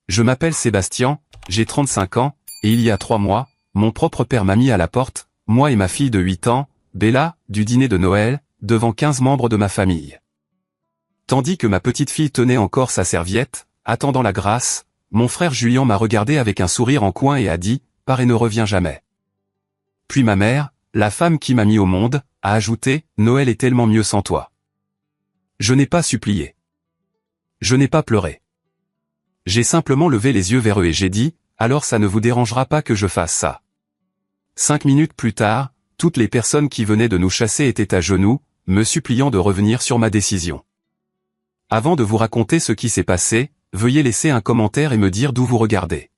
Je m'appelle Sébastien, j'ai 35 ans, et il y a 3 mois, mon propre père m'a mis à la porte, moi et ma fille de 8 ans, Bella, du dîner de Noël, devant 15 membres de ma famille. Tandis que ma petite fille tenait encore sa serviette, attendant la grâce, mon frère Julien m'a regardé avec un sourire en coin et a dit « Pars et ne reviens jamais ». Puis ma mère, la femme qui m'a mis au monde, a ajouté « Noël est tellement mieux sans toi ». Je n'ai pas supplié. Je n'ai pas pleuré. J'ai simplement levé les yeux vers eux et j'ai dit « Alors ça ne vous dérangera pas que je fasse ça ». 5 minutes plus tard, toutes les personnes qui venaient de nous chasser étaient à genoux, me suppliant de revenir sur ma décision. Avant de vous raconter ce qui s'est passé, veuillez laisser un commentaire et me dire d'où vous regardez.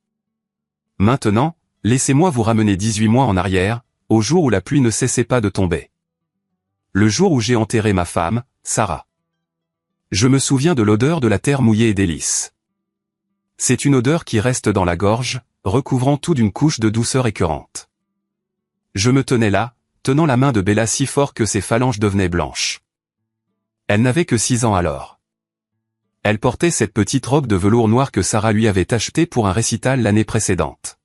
Maintenant, laissez-moi vous ramener 18 mois en arrière, au jour où la pluie ne cessait pas de tomber. Le jour où j'ai enterré ma femme, Sarah. Je me souviens de l'odeur de la terre mouillée et des lys. C'est une odeur qui reste dans la gorge, recouvrant tout d'une couche de douceur écœurante. Je me tenais là, tenant la main de Bella si fort que ses phalanges devenaient blanches. Elle n'avait que 6 ans alors. Elle portait cette petite robe de velours noir que Sarah lui avait achetée pour un récital l'année précédente.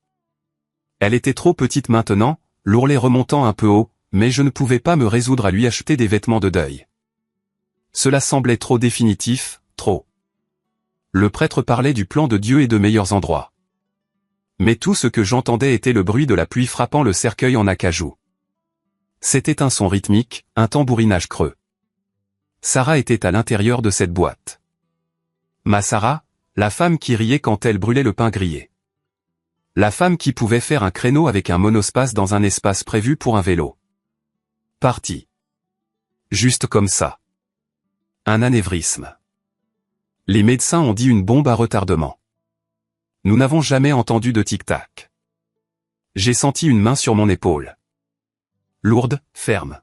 Elle était trop petite maintenant, l'ourlet remontant un peu haut, mais je ne pouvais pas me résoudre à lui acheter des vêtements de deuil. Cela semblait trop définitif, trop. Le prêtre parlait du plan de Dieu et de meilleurs endroits. Mais tout ce que j'entendais était le bruit de la pluie frappant le cercueil en acajou. C'était un son rythmique, un tambourinage creux. Sarah était à l'intérieur de cette boîte. Ma Sarah, la femme qui riait quand elle brûlait le pain grillé. La femme qui pouvait faire un créneau avec un monospace dans un espace prévu pour un vélo. Parti. Juste comme ça. Un anévrisme. Les médecins ont dit une bombe à retardement. Nous n'avons jamais entendu de tic-tac. J'ai senti une main sur mon épaule. Lourde, ferme.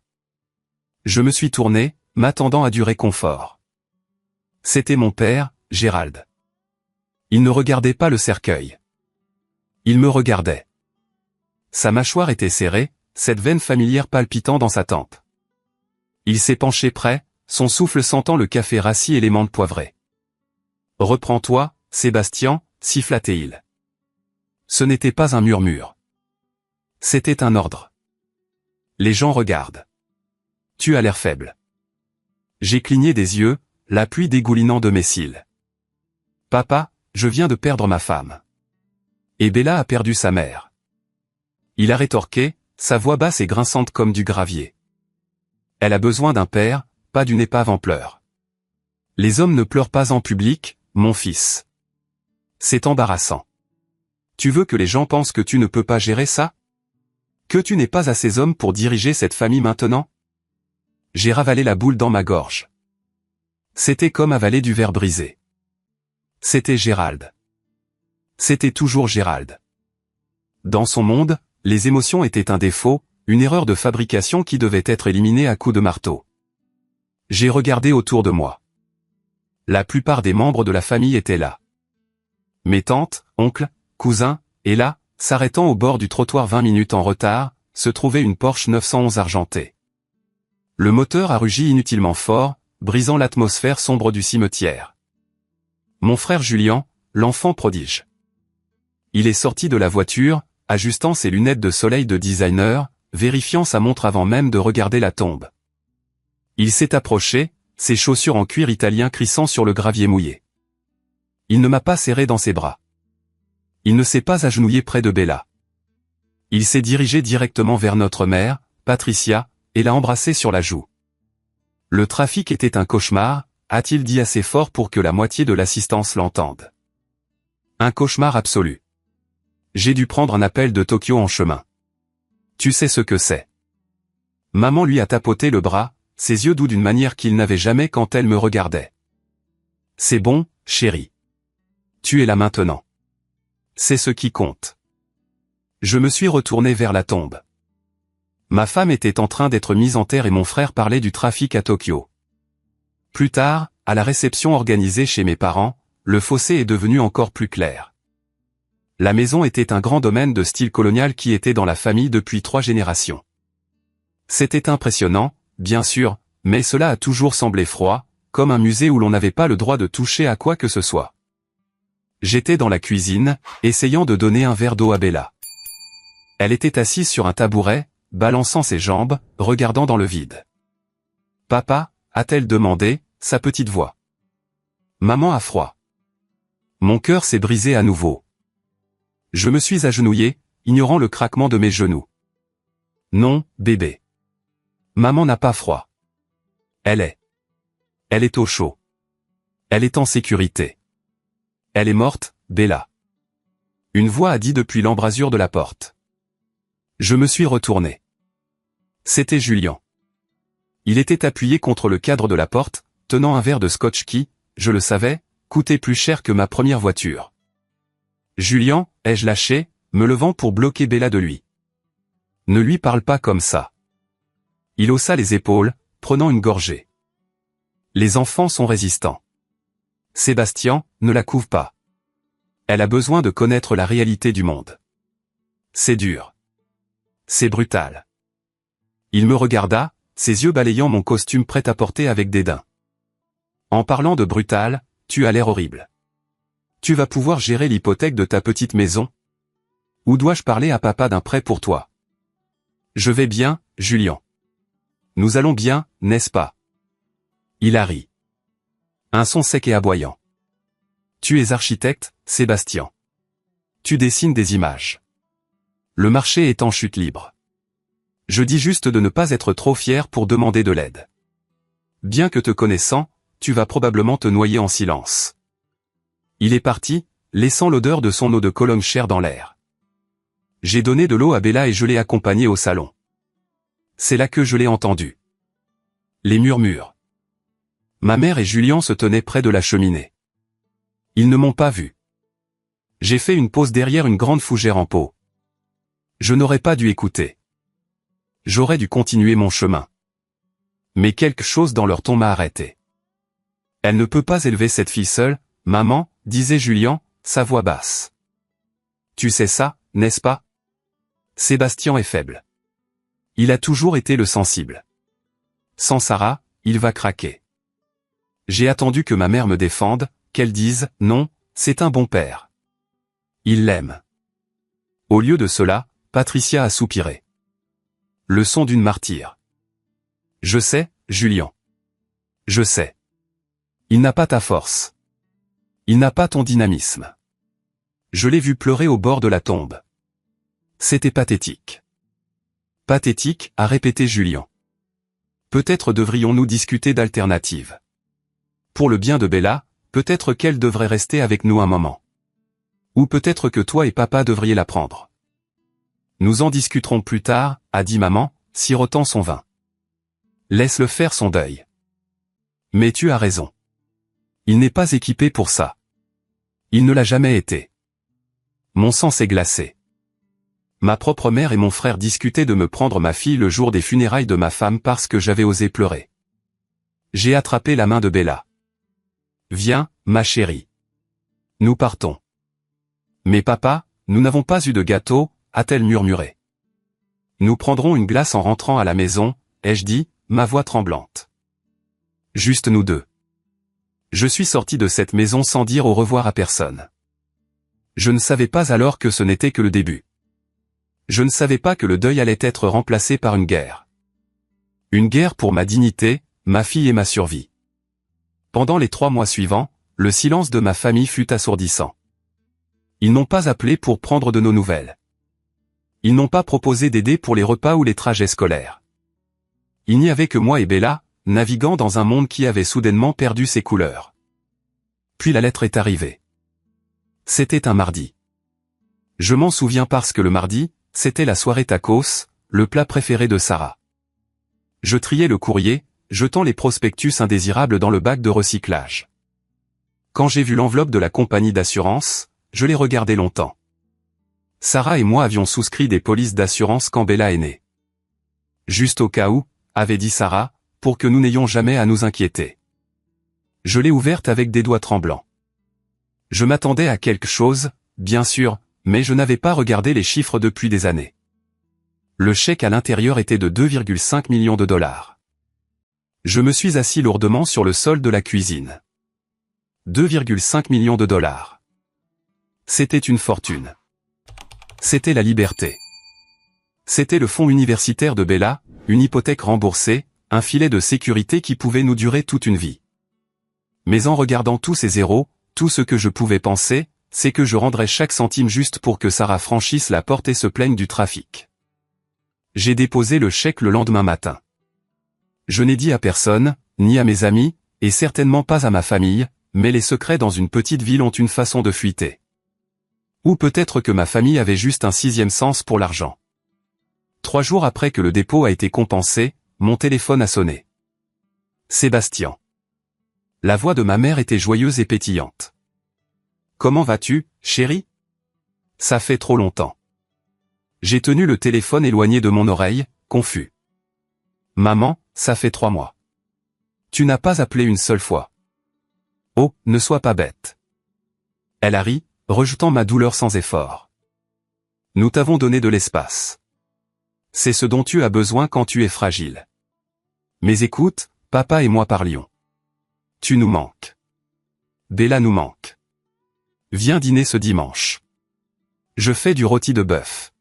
Je me suis tourné, m'attendant à du réconfort. C'était mon père, Gérald. Il ne regardait pas le cercueil. Il me regardait. Sa mâchoire était serrée, cette veine familière palpitant dans sa tempe. Il s'est penché près, son souffle sentant le café rassis et les menthes poivrées. « Reprends-toi, Sébastien », siffla-t-il. Ce n'était pas un murmure. C'était un ordre. Les gens regardent. Tu as l'air faible. J'ai cligné des yeux, la pluie dégoulinant de mes cils. Papa, je viens de perdre ma femme. Et Bella a perdu sa mère. Il a rétorqué, sa voix basse et grinçante comme du gravier. Elle a besoin d'un père, pas d'une épave en pleurs. Les hommes ne pleurent pas en public, mon fils. C'est embarrassant. Tu veux que les gens pensent que tu ne peux pas gérer ça? Que tu n'es pas assez homme pour diriger cette famille maintenant? J'ai ravalé la boule dans ma gorge. C'était comme avaler du verre brisé. C'était Gérald. C'était toujours Gérald. Dans son monde, les émotions étaient un défaut, une erreur de fabrication qui devait être éliminée à coups de marteau. J'ai regardé autour de moi. La plupart des membres de la famille étaient là. Mes tantes, oncles, cousins, et là, s'arrêtant au bord du trottoir 20 minutes en retard, se trouvait une Porsche 911 argentée. Le moteur a rugi inutilement fort, brisant l'atmosphère sombre du cimetière. Mon frère Julien, l'enfant prodige. Il est sorti de la voiture, ajustant ses lunettes de soleil de designer, vérifiant sa montre avant même de regarder la tombe. Il s'est approché, ses chaussures en cuir italien crissant sur le gravier mouillé. Il ne m'a pas serré dans ses bras. Il ne s'est pas agenouillé près de Bella. Il s'est dirigé directement vers notre mère, Patricia, et l'a embrassée sur la joue. Le trafic était un cauchemar, a-t-il dit assez fort pour que la moitié de l'assistance l'entende. Un cauchemar absolu. J'ai dû prendre un appel de Tokyo en chemin. Tu sais ce que c'est. Maman lui a tapoté le bras, ses yeux doux d'une manière qu'il n'avait jamais quand elle me regardait. C'est bon, chérie. Tu es là maintenant. C'est ce qui compte. Je me suis retourné vers la tombe. Ma femme était en train d'être mise en terre et mon frère parlait du trafic à Tokyo. Plus tard, à la réception organisée chez mes parents, le fossé est devenu encore plus clair. La maison était un grand domaine de style colonial qui était dans la famille depuis 3 générations. C'était impressionnant, bien sûr, mais cela a toujours semblé froid, comme un musée où l'on n'avait pas le droit de toucher à quoi que ce soit. J'étais dans la cuisine, essayant de donner un verre d'eau à Bella. Elle était assise sur un tabouret, balançant ses jambes, regardant dans le vide. « Papa ?» a-t-elle demandé, sa petite voix. Maman a froid. Mon cœur s'est brisé à nouveau. Je me suis agenouillé, ignorant le craquement de mes genoux. Non, bébé. Maman n'a pas froid. Elle est au chaud. Elle est en sécurité. Elle est morte, Bella. Une voix a dit depuis l'embrasure de la porte. Je me suis retourné. C'était Julian. Il était appuyé contre le cadre de la porte, tenant un verre de scotch qui, je le savais, coûtait plus cher que ma première voiture. Julian, ai-je lâché, me levant pour bloquer Bella de lui. Ne lui parle pas comme ça. Il haussa les épaules, prenant une gorgée. Les enfants sont résistants. Sébastien, ne la couve pas. Elle a besoin de connaître la réalité du monde. C'est dur. C'est brutal. Il me regarda, ses yeux balayant mon costume prêt à porter avec dédain. En parlant de brutal, tu as l'air horrible. Tu vas pouvoir gérer l'hypothèque de ta petite maison? Ou dois-je parler à papa d'un prêt pour toi? Je vais bien, Julian. Nous allons bien, n'est-ce pas? Il a ri. Un son sec et aboyant. Tu es architecte, Sébastien. Tu dessines des images. Le marché est en chute libre. Je dis juste de ne pas être trop fier pour demander de l'aide. Bien que te connaissant, tu vas probablement te noyer en silence. Il est parti, laissant l'odeur de son eau de Cologne chère dans l'air. J'ai donné de l'eau à Bella et je l'ai accompagnée au salon. C'est là que je l'ai entendu. Les murmures. Ma mère et Julian se tenaient près de la cheminée. Ils ne m'ont pas vu. J'ai fait une pause derrière une grande fougère en pot. Je n'aurais pas dû écouter. J'aurais dû continuer mon chemin. Mais quelque chose dans leur ton m'a arrêté. Elle ne peut pas élever cette fille seule, maman, disait Julian, sa voix basse. Tu sais ça, n'est-ce pas? Sébastien est faible. Il a toujours été le sensible. Sans Sarah, il va craquer. J'ai attendu que ma mère me défende, qu'elle dise « Non, c'est un bon père. Il l'aime. » Au lieu de cela, Patricia a soupiré. Le son d'une martyre. Je sais, Julian. Je sais. Il n'a pas ta force. Il n'a pas ton dynamisme. Je l'ai vu pleurer au bord de la tombe. C'était pathétique. Pathétique, a répété Julian. Peut-être devrions-nous discuter d'alternatives. Pour le bien de Bella, peut-être qu'elle devrait rester avec nous un moment. Ou peut-être que toi et papa devriez la prendre. Nous en discuterons plus tard, a dit maman, sirotant son vin. Laisse-le faire son deuil. Mais tu as raison. Il n'est pas équipé pour ça. Il ne l'a jamais été. Mon sang s'est glacé. Ma propre mère et mon frère discutaient de me prendre ma fille le jour des funérailles de ma femme parce que j'avais osé pleurer. J'ai attrapé la main de Bella. Viens, ma chérie. Nous partons. Mais papa, nous n'avons pas eu de gâteau, a-t-elle murmuré. Nous prendrons une glace en rentrant à la maison, ai-je dit, ma voix tremblante. Juste nous deux. Je suis sorti de cette maison sans dire au revoir à personne. Je ne savais pas alors que ce n'était que le début. Je ne savais pas que le deuil allait être remplacé par une guerre. Une guerre pour ma dignité, ma fille et ma survie. Pendant les 3 mois suivants, le silence de ma famille fut assourdissant. Ils n'ont pas appelé pour prendre de nos nouvelles. Ils n'ont pas proposé d'aider pour les repas ou les trajets scolaires. Il n'y avait que moi et Bella, naviguant dans un monde qui avait soudainement perdu ses couleurs. Puis la lettre est arrivée. C'était un mardi. Je m'en souviens parce que le mardi, c'était la soirée tacos, le plat préféré de Sarah. Je triais le courrier, jetant les prospectus indésirables dans le bac de recyclage. Quand j'ai vu l'enveloppe de la compagnie d'assurance, je l'ai regardée longtemps. Sarah et moi avions souscrit des polices d'assurance quand Bella est née. Juste au cas où, avait dit Sarah, pour que nous n'ayons jamais à nous inquiéter. Je l'ai ouverte avec des doigts tremblants. Je m'attendais à quelque chose, bien sûr, mais je n'avais pas regardé les chiffres depuis des années. Le chèque à l'intérieur était de 2,5 millions de dollars. Je me suis assis lourdement sur le sol de la cuisine. 2,5 millions de dollars. C'était une fortune. C'était la liberté. C'était le fonds universitaire de Bella, une hypothèque remboursée, un filet de sécurité qui pouvait nous durer toute une vie. Mais en regardant tous ces zéros, tout ce que je pouvais penser, c'est que je rendrais chaque centime juste pour que Sarah franchisse la porte et se plaigne du trafic. J'ai déposé le chèque le lendemain matin. Je n'ai dit à personne, ni à mes amis, et certainement pas à ma famille, mais les secrets dans une petite ville ont une façon de fuiter. Ou peut-être que ma famille avait juste un sixième sens pour l'argent. 3 jours après que le dépôt a été compensé, mon téléphone a sonné. Sébastien. La voix de ma mère était joyeuse et pétillante. Comment vas-tu, chérie? Ça fait trop longtemps. J'ai tenu le téléphone éloigné de mon oreille, confus. Maman, ça fait 3 mois. Tu n'as pas appelé une seule fois. Oh, ne sois pas bête. Elle a ri, rejetant ma douleur sans effort. Nous t'avons donné de l'espace. C'est ce dont tu as besoin quand tu es fragile. Mais écoute, papa et moi parlions. Tu nous manques. Bella nous manque. Viens dîner ce dimanche. Je fais du rôti de bœuf.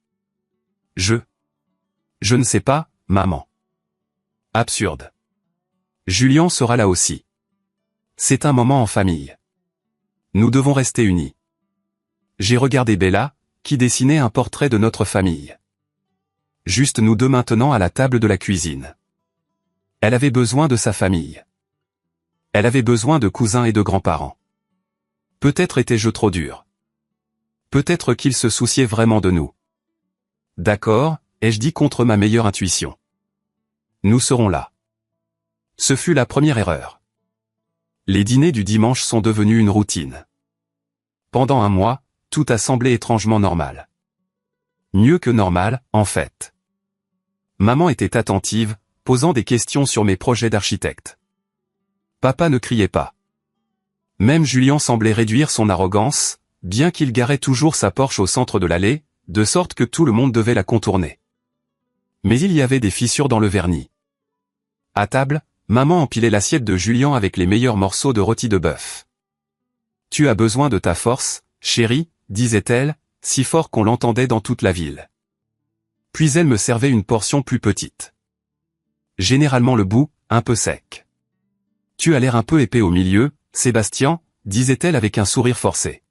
Je ne sais pas, maman. Absurde. Julien sera là aussi. C'est un moment en famille. Nous devons rester unis. J'ai regardé Bella, qui dessinait un portrait de notre famille. Juste nous deux maintenant à la table de la cuisine. Elle avait besoin de sa famille. Elle avait besoin de cousins et de grands-parents. Peut-être étais-je trop dur. Peut-être qu'ils se souciaient vraiment de nous. D'accord, ai-je dit contre ma meilleure intuition. Nous serons là. Ce fut la première erreur. Les dîners du dimanche sont devenus une routine. Pendant un mois, tout a semblé étrangement normal. Mieux que normal, en fait. Maman était attentive, posant des questions sur mes projets d'architecte. Papa ne criait pas. Même Julien semblait réduire son arrogance, bien qu'il garait toujours sa Porsche au centre de l'allée, de sorte que tout le monde devait la contourner. Mais il y avait des fissures dans le vernis. À table, maman empilait l'assiette de Julien avec les meilleurs morceaux de rôti de bœuf. « Tu as besoin de ta force, chérie, disait-elle, si fort qu'on l'entendait dans toute la ville. Puis elle me servait une portion plus petite. Généralement le bout, un peu sec. Tu as l'air un peu épais au milieu, Sébastien, disait-elle avec un sourire forcé.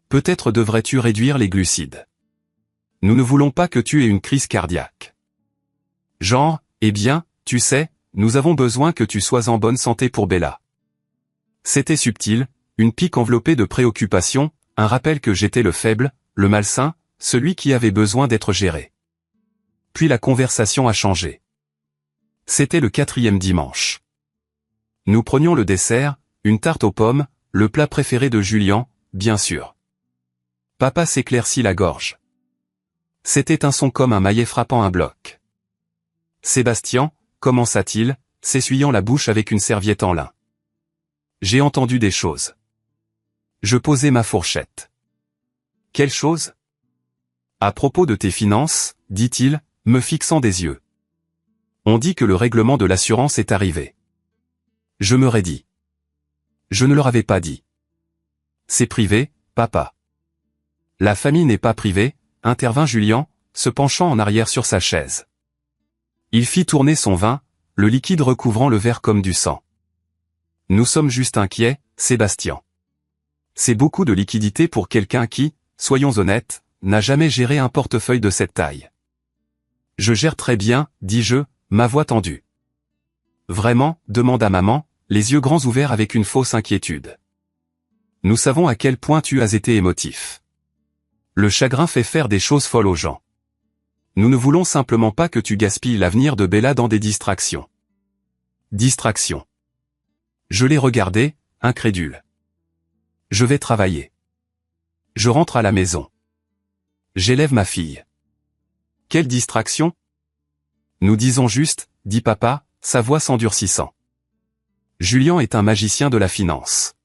Peut-être devrais-tu réduire les glucides. Nous ne voulons pas que tu aies une crise cardiaque. Genre, eh bien, tu sais, nous avons besoin que tu sois en bonne santé pour Bella. C'était subtil, une pique enveloppée de préoccupation, un rappel que j'étais le faible, le malsain, celui qui avait besoin d'être géré. Puis la conversation a changé. C'était le 4e dimanche. Nous prenions le dessert, une tarte aux pommes, le plat préféré de Julien, bien sûr. Papa s'éclaircit la gorge. C'était un son comme un maillet frappant un bloc. Sébastien, commença-t-il, s'essuyant la bouche avec une serviette en lin. J'ai entendu des choses. Je posai ma fourchette. Quelle chose? À propos de tes finances, dit-il, me fixant des yeux. On dit que le règlement de l'assurance est arrivé. Je me raidis. Je ne leur avais pas dit. C'est privé, papa. La famille n'est pas privée, intervint Julien, se penchant en arrière sur sa chaise. Il fit tourner son vin, le liquide recouvrant le verre comme du sang. Nous sommes juste inquiets, Sébastien. C'est beaucoup de liquidité pour quelqu'un qui, soyons honnêtes, n'a jamais géré un portefeuille de cette taille. Je gère très bien, dis-je, ma voix tendue. Vraiment, demanda maman, les yeux grands ouverts avec une fausse inquiétude. Nous savons à quel point tu as été émotif. Le chagrin fait faire des choses folles aux gens. Nous ne voulons simplement pas que tu gaspilles l'avenir de Bella dans des distractions. Distractions. Je l'ai regardé, incrédule. Je vais travailler. Je rentre à la maison. J'élève ma fille. Quelle distraction? Nous disons juste, dit papa, sa voix s'endurcissant. Julien est un magicien de la finance.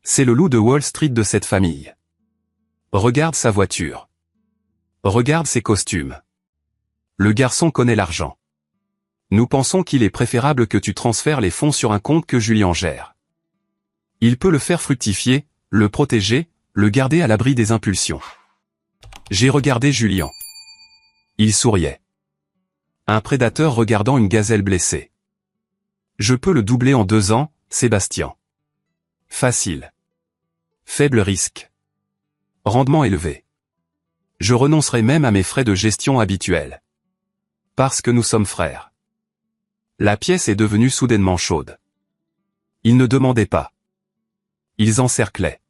C'est le loup de Wall Street de cette famille. Regarde sa voiture. Regarde ses costumes. Le garçon connaît l'argent. Nous pensons qu'il est préférable que tu transfères les fonds sur un compte que Julien gère. Il peut le faire fructifier, le protéger, le garder à l'abri des impulsions. J'ai regardé Julien. Il souriait. Un prédateur regardant une gazelle blessée. Je peux le doubler en 2 ans, Sébastien. Facile. Faible risque. Rendement élevé. Je renoncerai même à mes frais de gestion habituels. Parce que nous sommes frères. La pièce est devenue soudainement chaude. Ils ne demandaient pas. Ils encerclaient.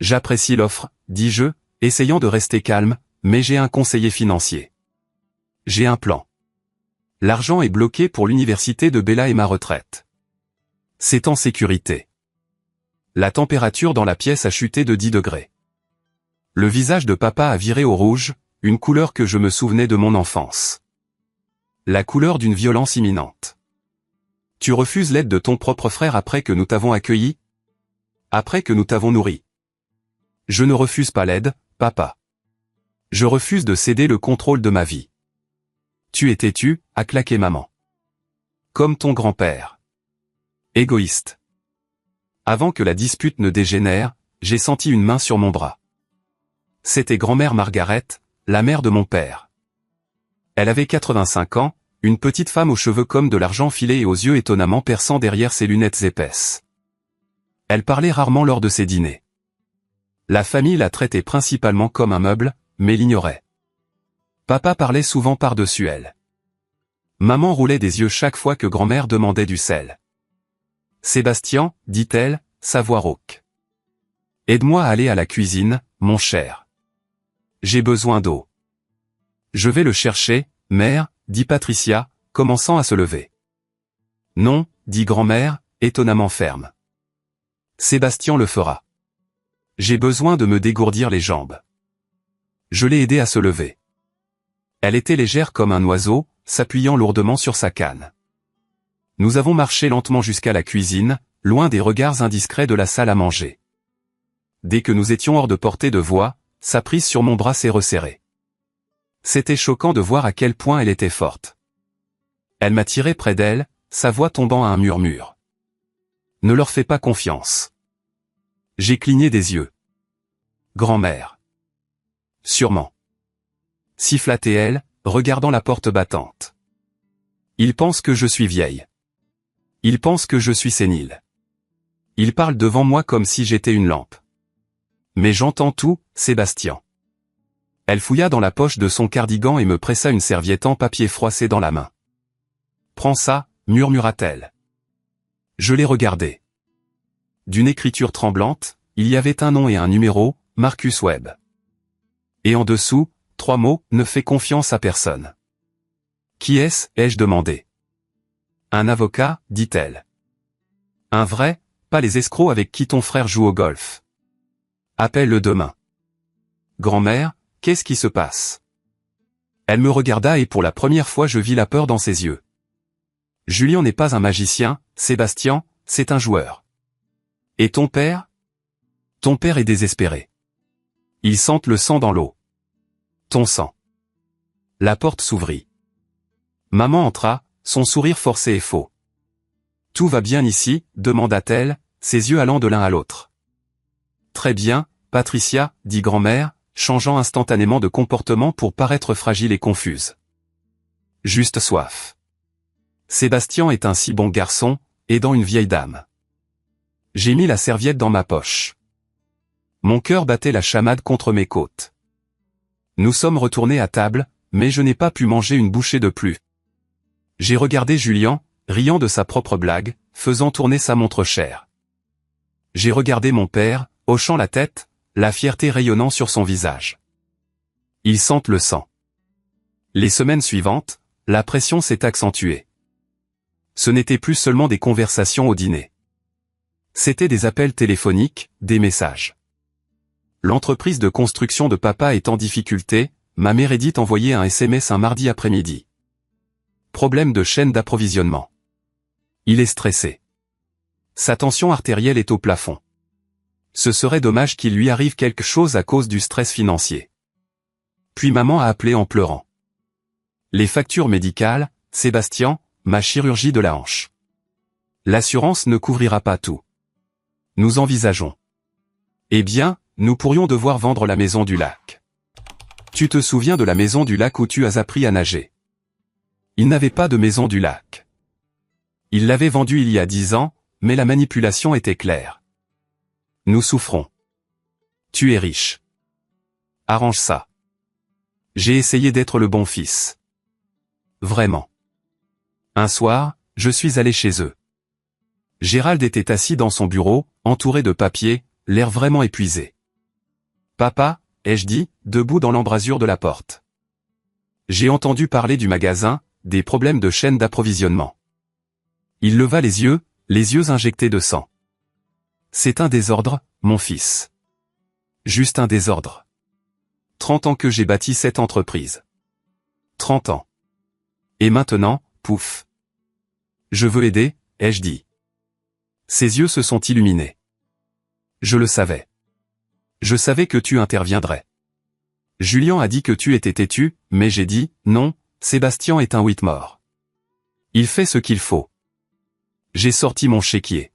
J'apprécie l'offre, dis-je, essayant de rester calme, mais j'ai un conseiller financier. J'ai un plan. L'argent est bloqué pour l'université de Bella et ma retraite. C'est en sécurité. La température dans la pièce a chuté de 10 degrés. Le visage de papa a viré au rouge, une couleur que je me souvenais de mon enfance. La couleur d'une violence imminente. Tu refuses l'aide de ton propre frère après que nous t'avons accueilli? Après que nous t'avons nourri? Je ne refuse pas l'aide, papa. Je refuse de céder le contrôle de ma vie. Tu es têtu, a claqué maman. Comme ton grand-père. Égoïste. Avant que la dispute ne dégénère, j'ai senti une main sur mon bras. C'était grand-mère Margaret, la mère de mon père. Elle avait 85 ans, une petite femme aux cheveux comme de l'argent filé et aux yeux étonnamment perçants derrière ses lunettes épaisses. Elle parlait rarement lors de ses dîners. La famille la traitait principalement comme un meuble, mais l'ignorait. Papa parlait souvent par-dessus elle. Maman roulait des yeux chaque fois que grand-mère demandait du sel. Sébastien, dit-elle, sa voix rauque. Aide-moi à aller à la cuisine, mon cher. J'ai besoin d'eau. Je vais le chercher, mère, dit Patricia, commençant à se lever. Non, dit grand-mère, étonnamment ferme. Sébastien le fera. J'ai besoin de me dégourdir les jambes. Je l'ai aidée à se lever. Elle était légère comme un oiseau, s'appuyant lourdement sur sa canne. Nous avons marché lentement jusqu'à la cuisine, loin des regards indiscrets de la salle à manger. Dès que nous étions hors de portée de voix, sa prise sur mon bras s'est resserrée. C'était choquant de voir à quel point elle était forte. Elle m'a tiré près d'elle, sa voix tombant à un murmure. Ne leur fais pas confiance. J'ai cligné des yeux. Grand-mère. Sûrement. Sifflatait-elle, regardant la porte battante. Ils pensent que je suis vieille. Ils pensent que je suis sénile. Ils parlent devant moi comme si j'étais une lampe. Mais j'entends tout, Sébastien. Elle fouilla dans la poche de son cardigan et me pressa une serviette en papier froissée dans la main. Prends ça, murmura-t-elle. Je l'ai regardé. D'une écriture tremblante, il y avait un nom et un numéro, Marcus Webb. Et en dessous, 3 mots, ne fais confiance à personne. Qui est-ce, ai-je demandé. Un avocat, dit-elle. Un vrai, pas les escrocs avec qui ton frère joue au golf. Appelle-le demain. Grand-mère, qu'est-ce qui se passe? Elle me regarda et pour la première fois je vis la peur dans ses yeux. Julien n'est pas un magicien, Sébastien, c'est un joueur. Et ton père? Ton père est désespéré. Il sent le sang dans l'eau. Ton sang. La porte s'ouvrit. Maman entra, son sourire forcé et faux. Tout va bien ici, demanda-t-elle, ses yeux allant de l'un à l'autre. Très bien, Patricia, dit grand-mère, changeant instantanément de comportement pour paraître fragile et confuse. Juste soif. Sébastien est un si bon garçon, aidant une vieille dame. J'ai mis la serviette dans ma poche. Mon cœur battait la chamade contre mes côtes. Nous sommes retournés à table, mais je n'ai pas pu manger une bouchée de plus. J'ai regardé Julien, riant de sa propre blague, faisant tourner sa montre chère. J'ai regardé mon père, hochant la tête, la fierté rayonnant sur son visage. Ils sentent le sang. Les semaines suivantes, la pression s'est accentuée. Ce n'était plus seulement des conversations au dîner. C'étaient des appels téléphoniques, des messages. L'entreprise de construction de papa est en difficulté, ma mère Edith envoyait un SMS un mardi après-midi. Problème de chaîne d'approvisionnement. Il est stressé. Sa tension artérielle est au plafond. Ce serait dommage qu'il lui arrive quelque chose à cause du stress financier. Puis maman a appelé en pleurant. Les factures médicales, Sébastien, ma chirurgie de la hanche. L'assurance ne couvrira pas tout. Nous envisageons. Eh bien, nous pourrions devoir vendre la maison du lac. Tu te souviens de la maison du lac où tu as appris à nager? Il n'avait pas de maison du lac. Il l'avait vendue il y a 10 ans, mais la manipulation était claire. Nous souffrons. Tu es riche. Arrange ça. J'ai essayé d'être le bon fils. Vraiment. Un soir, je suis allé chez eux. Gérald était assis dans son bureau, entouré de papiers, l'air vraiment épuisé. Papa, ai-je dit, debout dans l'embrasure de la porte. J'ai entendu parler du magasin, des problèmes de chaîne d'approvisionnement. Il leva les yeux injectés de sang. C'est un désordre, mon fils. Juste un désordre. 30 ans que j'ai bâti cette entreprise. 30 ans. Et maintenant, pouf. Je veux aider, ai-je dit. Ses yeux se sont illuminés. Je le savais. Je savais que tu interviendrais. Julien a dit que tu étais têtu, mais j'ai dit, non, Sébastien est un Whitmore. Il fait ce qu'il faut. J'ai sorti mon chéquier.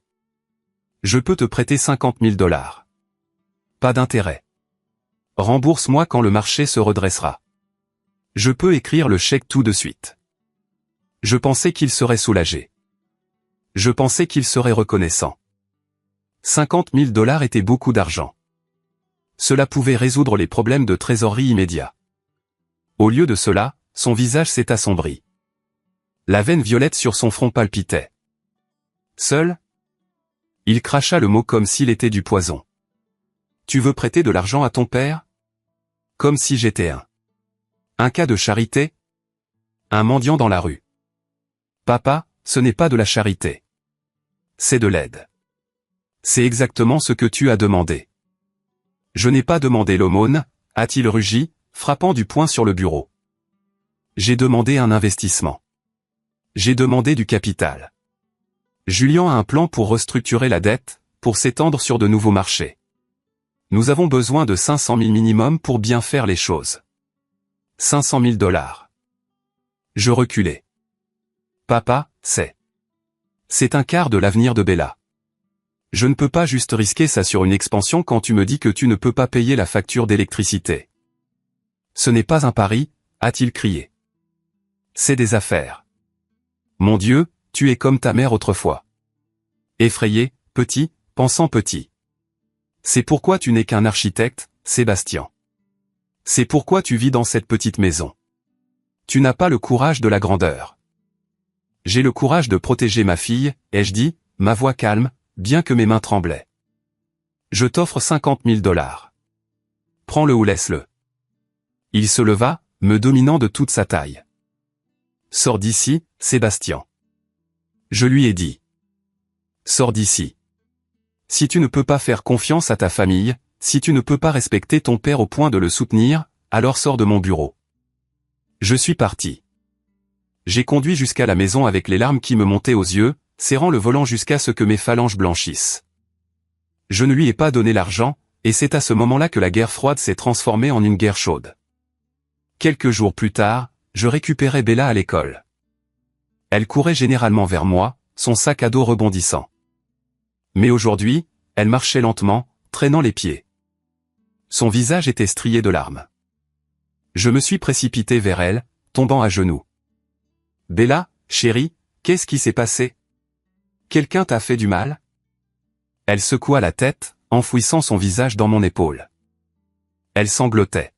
Je peux te prêter 50 000 $. Pas d'intérêt. Rembourse-moi quand le marché se redressera. Je peux écrire le chèque tout de suite. Je pensais qu'il serait soulagé. Je pensais qu'il serait reconnaissant. 50 000 $ étaient beaucoup d'argent. Cela pouvait résoudre les problèmes de trésorerie immédiats. Au lieu de cela, son visage s'est assombri. La veine violette sur son front palpitait. Seul? Il cracha le mot comme s'il était du poison. Tu veux prêter de l'argent à ton père? Comme si j'étais un cas de charité? Un mendiant dans la rue. Papa, ce n'est pas de la charité. C'est de l'aide. C'est exactement ce que tu as demandé. Je n'ai pas demandé l'aumône, a-t-il rugi, frappant du poing sur le bureau. J'ai demandé un investissement. J'ai demandé du capital. Julien a un plan pour restructurer la dette, pour s'étendre sur de nouveaux marchés. Nous avons besoin de 500 000 minimum pour bien faire les choses. 500 000 $. Je reculai. Papa, c'est un quart de l'avenir de Bella. Je ne peux pas juste risquer ça sur une expansion quand tu me dis que tu ne peux pas payer la facture d'électricité. Ce n'est pas un pari, a-t-il crié. C'est des affaires. Mon Dieu, tu es comme ta mère autrefois. Effrayé, petit, pensant petit. C'est pourquoi tu n'es qu'un architecte, Sébastien. C'est pourquoi tu vis dans cette petite maison. Tu n'as pas le courage de la grandeur. J'ai le courage de protéger ma fille, ai-je dit, ma voix calme, bien que mes mains tremblaient. Je t'offre 50 000 $. Prends-le ou laisse-le. Il se leva, me dominant de toute sa taille. Sors d'ici, Sébastien. Je lui ai dit. Sors d'ici. Si tu ne peux pas faire confiance à ta famille, si tu ne peux pas respecter ton père au point de le soutenir, alors sors de mon bureau. Je suis parti. J'ai conduit jusqu'à la maison avec les larmes qui me montaient aux yeux, serrant le volant jusqu'à ce que mes phalanges blanchissent. Je ne lui ai pas donné l'argent, et c'est à ce moment-là que la guerre froide s'est transformée en une guerre chaude. Quelques jours plus tard, je récupérais Bella à l'école. Elle courait généralement vers moi, son sac à dos rebondissant. Mais aujourd'hui, elle marchait lentement, traînant les pieds. Son visage était strié de larmes. Je me suis précipité vers elle, tombant à genoux. Bella, chérie, qu'est-ce qui s'est passé? Quelqu'un t'a fait du mal? Elle secoua la tête, enfouissant son visage dans mon épaule. Elle sanglotait.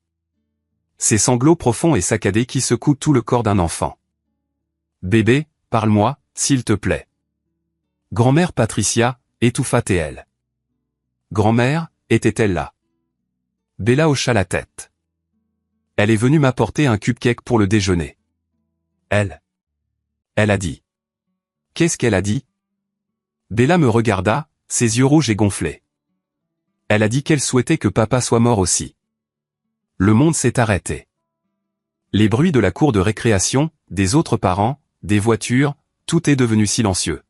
Ces sanglots profonds et saccadés qui secouent tout le corps d'un enfant. Bébé, parle-moi, s'il te plaît. Grand-mère Patricia, étouffa-t-elle. Grand-mère, était-elle là? Bella hocha la tête. Elle est venue m'apporter un cupcake pour le déjeuner. Elle a dit. Qu'est-ce qu'elle a dit? Bella me regarda, ses yeux rouges et gonflés. Elle a dit qu'elle souhaitait que papa soit mort aussi. Le monde s'est arrêté. Les bruits de la cour de récréation, des autres parents, des voitures, tout est devenu silencieux.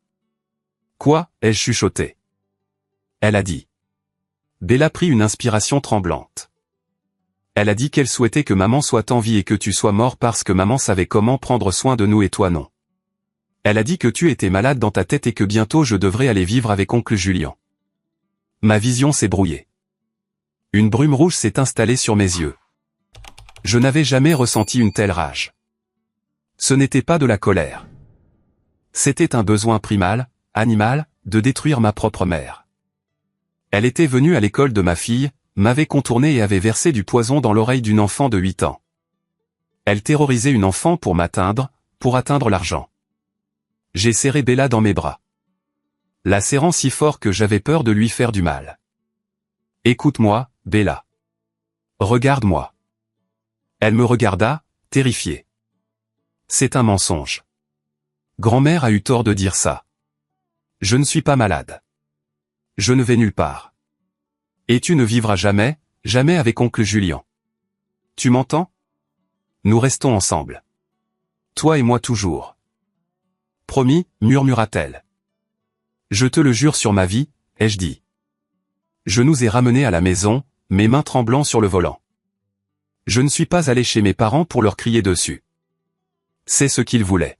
Quoi, ai-je chuchoté? Elle a dit. Bella prit une inspiration tremblante. Elle a dit qu'elle souhaitait que maman soit en vie et que tu sois mort parce que maman savait comment prendre soin de nous et toi non. Elle a dit que tu étais malade dans ta tête et que bientôt je devrais aller vivre avec oncle Julien. Ma vision s'est brouillée. Une brume rouge s'est installée sur mes yeux. Je n'avais jamais ressenti une telle rage. Ce n'était pas de la colère. C'était un besoin primal, animal, de détruire ma propre mère. Elle était venue à l'école de ma fille, m'avait contourné et avait versé du poison dans l'oreille d'une enfant de 8 ans. Elle terrorisait une enfant pour m'atteindre, pour atteindre l'argent. J'ai serré Bella dans mes bras. La serrant si fort que j'avais peur de lui faire du mal. Écoute-moi, Bella. Regarde-moi. Elle me regarda, terrifiée. C'est un mensonge. Grand-mère a eu tort de dire ça. Je ne suis pas malade. Je ne vais nulle part. Et tu ne vivras jamais, jamais avec oncle Julien. Tu m'entends? Nous restons ensemble. Toi et moi toujours. Promis, murmura-t-elle. Je te le jure sur ma vie, ai-je dit. Je nous ai ramenés à la maison, mes mains tremblant sur le volant. Je ne suis pas allé chez mes parents pour leur crier dessus. C'est ce qu'ils voulaient.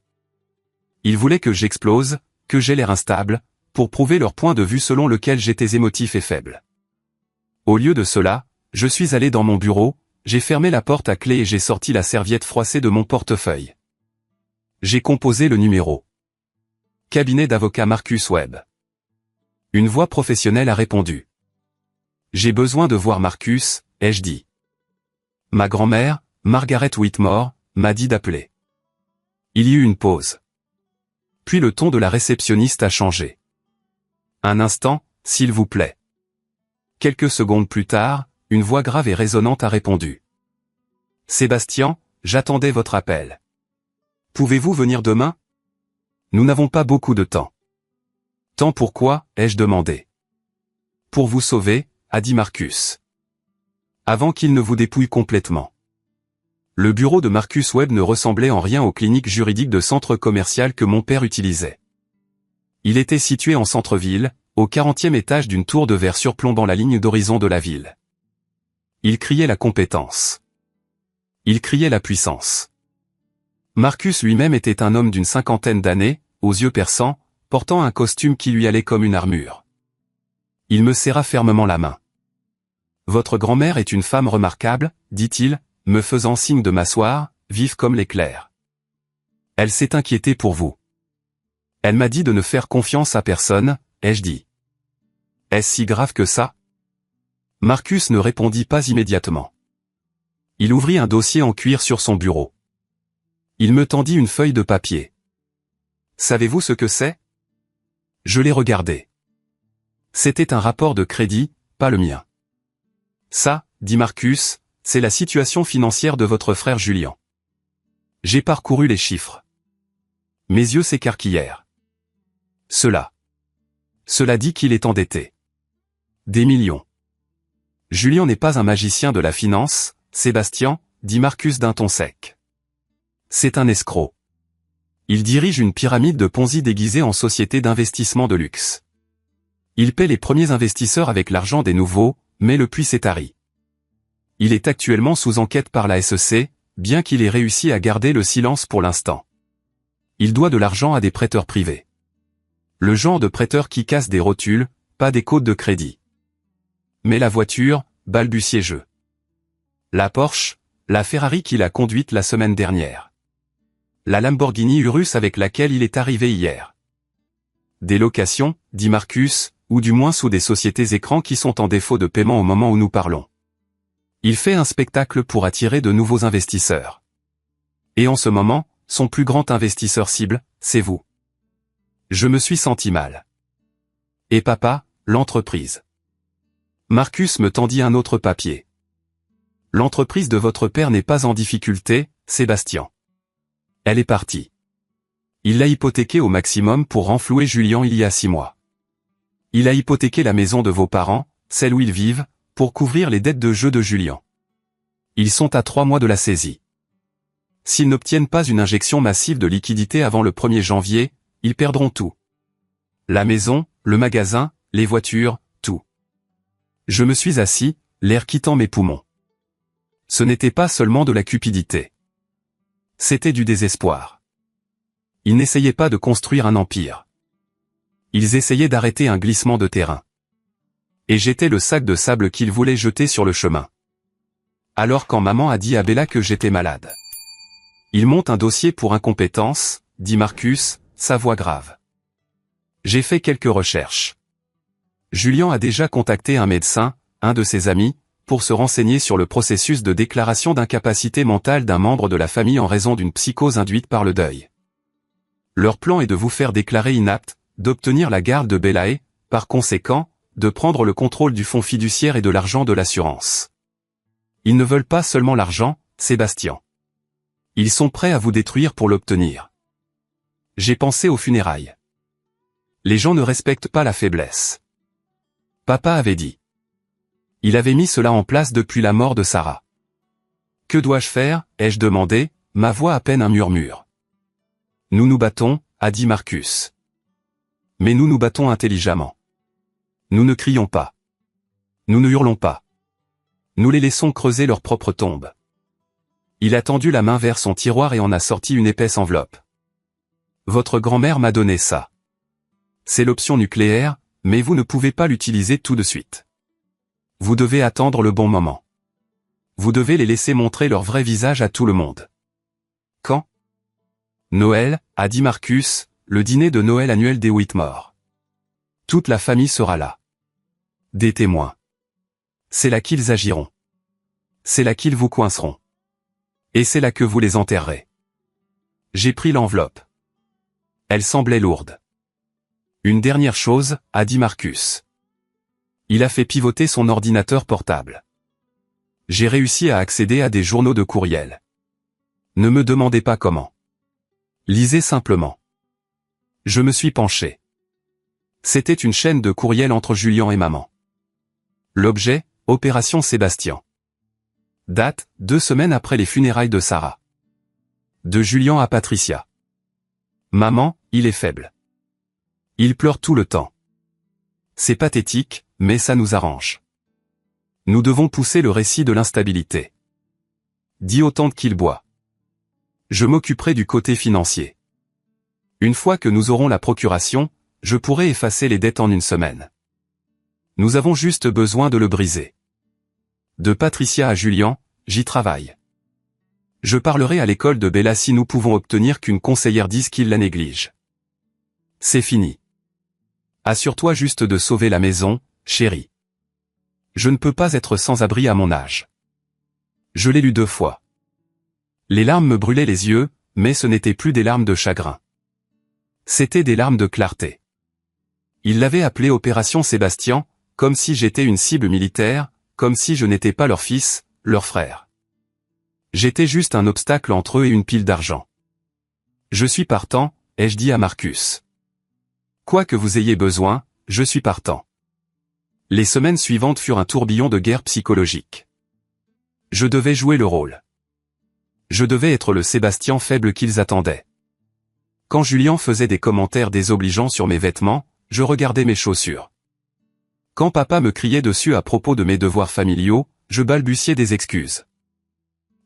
Ils voulaient que j'explose, que j'aie l'air instable, pour prouver leur point de vue selon lequel j'étais émotif et faible. Au lieu de cela, je suis allé dans mon bureau, j'ai fermé la porte à clé et j'ai sorti la serviette froissée de mon portefeuille. J'ai composé le numéro. Cabinet d'avocat Marcus Webb. Une voix professionnelle a répondu. J'ai besoin de voir Marcus, ai-je dit. Ma grand-mère, Margaret Whitmore, m'a dit d'appeler. Il y eut une pause. Puis le ton de la réceptionniste a changé. Un instant, s'il vous plaît. Quelques secondes plus tard, une voix grave et résonnante a répondu. Sébastien, j'attendais votre appel. Pouvez-vous venir demain? Nous n'avons pas beaucoup de temps. Temps pourquoi, ai-je demandé. Pour vous sauver, a dit Marcus. Avant qu'il ne vous dépouille complètement. Le bureau de Marcus Webb ne ressemblait en rien aux cliniques juridiques de centre commercial que mon père utilisait. Il était situé en centre-ville, au 40e étage d'une tour de verre surplombant la ligne d'horizon de la ville. Il criait la compétence. Il criait la puissance. Marcus lui-même était un homme d'une 50aine d'années, aux yeux perçants, portant un costume qui lui allait comme une armure. Il me serra fermement la main. Votre grand-mère est une femme remarquable, dit-il, me faisant signe de m'asseoir, vive comme l'éclair. Elle s'est inquiétée pour vous. Elle m'a dit de ne faire confiance à personne, ai-je dit. Est-ce si grave que ça? Marcus ne répondit pas immédiatement. Il ouvrit un dossier en cuir sur son bureau. Il me tendit une feuille de papier. Savez-vous ce que c'est? Je l'ai regardé. C'était un rapport de crédit, pas le mien. Ça, dit Marcus, c'est la situation financière de votre frère Julien. J'ai parcouru les chiffres. Mes yeux s'écarquillèrent. Cela dit qu'il est endetté. Des millions. Julien n'est pas un magicien de la finance, Sébastien, dit Marcus d'un ton sec. C'est un escroc. Il dirige une pyramide de Ponzi déguisée en société d'investissement de luxe. Il paie les premiers investisseurs avec l'argent des nouveaux, mais le puits s'est tari. Il est actuellement sous enquête par la SEC, bien qu'il ait réussi à garder le silence pour l'instant. Il doit de l'argent à des prêteurs privés. Le genre de prêteurs qui cassent des rotules, pas des codes de crédit. Mais la voiture, balbutiai-je. La Porsche, la Ferrari qu'il a conduite la semaine dernière. La Lamborghini Urus avec laquelle il est arrivé hier. Des locations, dit Marcus, ou du moins sous des sociétés écrans qui sont en défaut de paiement au moment où nous parlons. Il fait un spectacle pour attirer de nouveaux investisseurs. Et en ce moment, son plus grand investisseur cible, c'est vous. Je me suis senti mal. Et papa, l'entreprise. Marcus me tendit un autre papier. L'entreprise de votre père n'est pas en difficulté, Sébastien. Elle est partie. Il l'a hypothéquée au maximum pour renflouer Julien il y a 6 mois. Il a hypothéqué la maison de vos parents, celle où ils vivent, pour couvrir les dettes de jeu de Julien. Ils sont à 3 mois de la saisie. S'ils n'obtiennent pas une injection massive de liquidité avant le 1er janvier, ils perdront tout. La maison, le magasin, les voitures, tout. Je me suis assis, l'air quittant mes poumons. Ce n'était pas seulement de la cupidité. C'était du désespoir. Ils n'essayaient pas de construire un empire. Ils essayaient d'arrêter un glissement de terrain. Et j'étais le sac de sable qu'il voulait jeter sur le chemin. Alors quand maman a dit à Bella que j'étais malade. Il monte un dossier pour incompétence, dit Marcus, sa voix grave. J'ai fait quelques recherches. Julien a déjà contacté un médecin, un de ses amis, pour se renseigner sur le processus de déclaration d'incapacité mentale d'un membre de la famille en raison d'une psychose induite par le deuil. Leur plan est de vous faire déclarer inapte, d'obtenir la garde de Bella et, par conséquent, de prendre le contrôle du fonds fiduciaire et de l'argent de l'assurance. Ils ne veulent pas seulement l'argent, Sébastien. Ils sont prêts à vous détruire pour l'obtenir. J'ai pensé aux funérailles. Les gens ne respectent pas la faiblesse. Papa avait dit. Il avait mis cela en place depuis la mort de Sarah. Que dois-je faire, ai-je demandé, ma voix à peine un murmure. Nous nous battons, a dit Marcus. Mais nous nous battons intelligemment. Nous ne crions pas. Nous ne hurlons pas. Nous les laissons creuser leur propre tombe. Il a tendu la main vers son tiroir et en a sorti une épaisse enveloppe. Votre grand-mère m'a donné ça. C'est l'option nucléaire, mais vous ne pouvez pas l'utiliser tout de suite. Vous devez attendre le bon moment. Vous devez les laisser montrer leur vrai visage à tout le monde. Quand ? Noël, a dit Marcus, le dîner de Noël annuel des Whitmore. Toute la famille sera là. Des témoins. C'est là qu'ils agiront. C'est là qu'ils vous coinceront. Et c'est là que vous les enterrerez. J'ai pris l'enveloppe. Elle semblait lourde. Une dernière chose, a dit Marcus. Il a fait pivoter son ordinateur portable. J'ai réussi à accéder à des journaux de courriel. Ne me demandez pas comment. Lisez simplement. Je me suis penché. C'était une chaîne de courriel entre Julien et maman. L'objet, Opération Sébastien. Date, 2 semaines après les funérailles de Sarah. De Julien à Patricia. Maman, il est faible. Il pleure tout le temps. C'est pathétique, mais ça nous arrange. Nous devons pousser le récit de l'instabilité. Dis autant qu'il boit. Je m'occuperai du côté financier. Une fois que nous aurons la procuration, je pourrai effacer les dettes en 1 semaine. Nous avons juste besoin de le briser. De Patricia à Julien, j'y travaille. Je parlerai à l'école de Bella si nous pouvons obtenir qu'une conseillère dise qu'il la néglige. C'est fini. Assure-toi juste de sauver la maison, chérie. Je ne peux pas être sans abri à mon âge. Je l'ai lu 2 fois. Les larmes me brûlaient les yeux, mais ce n'étaient plus des larmes de chagrin. C'étaient des larmes de clarté. Il l'avait appelée Opération Sébastien, comme si j'étais une cible militaire, comme si je n'étais pas leur fils, leur frère. J'étais juste un obstacle entre eux et une pile d'argent. Je suis partant, ai-je dit à Marcus. Quoi que vous ayez besoin, je suis partant. Les semaines suivantes furent un tourbillon de guerre psychologique. Je devais jouer le rôle. Je devais être le Sébastien faible qu'ils attendaient. Quand Julien faisait des commentaires désobligeants sur mes vêtements, je regardais mes chaussures. Quand papa me criait dessus à propos de mes devoirs familiaux, je balbutiais des excuses.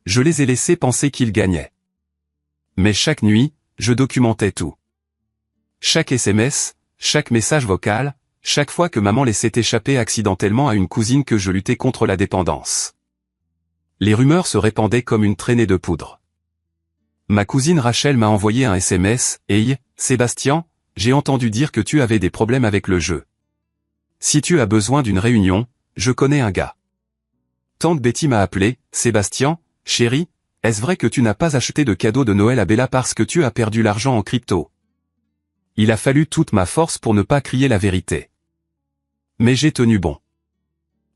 Je les ai laissés penser qu'ils gagnaient. Mais chaque nuit, je documentais tout. Chaque SMS, chaque message vocal, chaque fois que maman laissait échapper accidentellement à une cousine que je luttais contre la dépendance. Les rumeurs se répandaient comme une traînée de poudre. Ma cousine Rachel m'a envoyé un SMS, « Hey, Sébastien, j'ai entendu dire que tu avais des problèmes avec le jeu. Si tu as besoin d'une réunion, je connais un gars. » Tante Betty m'a appelé, « Sébastien, chérie, est-ce vrai que tu n'as pas acheté de cadeau de Noël à Bella parce que tu as perdu l'argent en crypto ?» Il a fallu toute ma force pour ne pas crier la vérité. Mais j'ai tenu bon.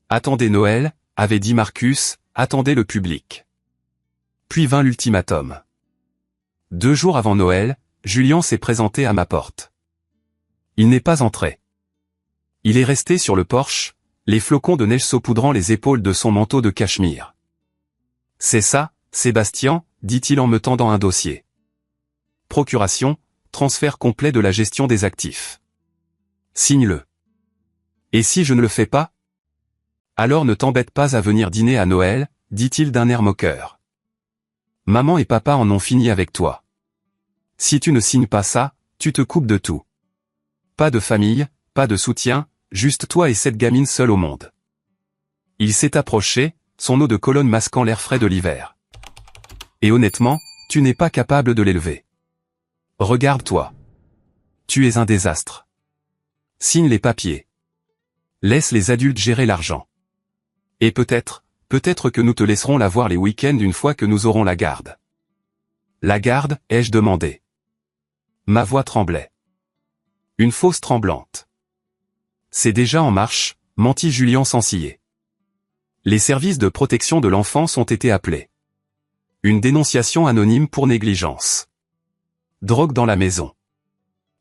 Attendez Noël, avait dit Marcus, attendez le public. Puis vint l'ultimatum. 2 jours avant Noël, Julien s'est présenté à ma porte. Il n'est pas entré. Il est resté sur le porche, les flocons de neige saupoudrant les épaules de son manteau de cachemire. C'est ça, Sébastien, dit-il en me tendant un dossier. Procuration, transfert complet de la gestion des actifs. Signe-le. Et si je ne le fais pas? Alors ne t'embête pas à venir dîner à Noël, dit-il d'un air moqueur. Maman et papa en ont fini avec toi. Si tu ne signes pas ça, tu te coupes de tout. Pas de famille, pas de soutien, juste toi et cette gamine seule au monde. Il s'est approché, son eau de colonne masquant l'air frais de l'hiver. Et honnêtement, tu n'es pas capable de l'élever. Regarde-toi. Tu es un désastre. Signe les papiers. Laisse les adultes gérer l'argent. Et peut-être que nous te laisserons la voir les week-ends une fois que nous aurons la garde. La garde, ai-je demandé. Ma voix tremblait. Une fausse tremblante. C'est déjà en marche, mentit Julien sans ciller. Les services de protection de l'enfance ont été appelés. Une dénonciation anonyme pour négligence. Drogue dans la maison.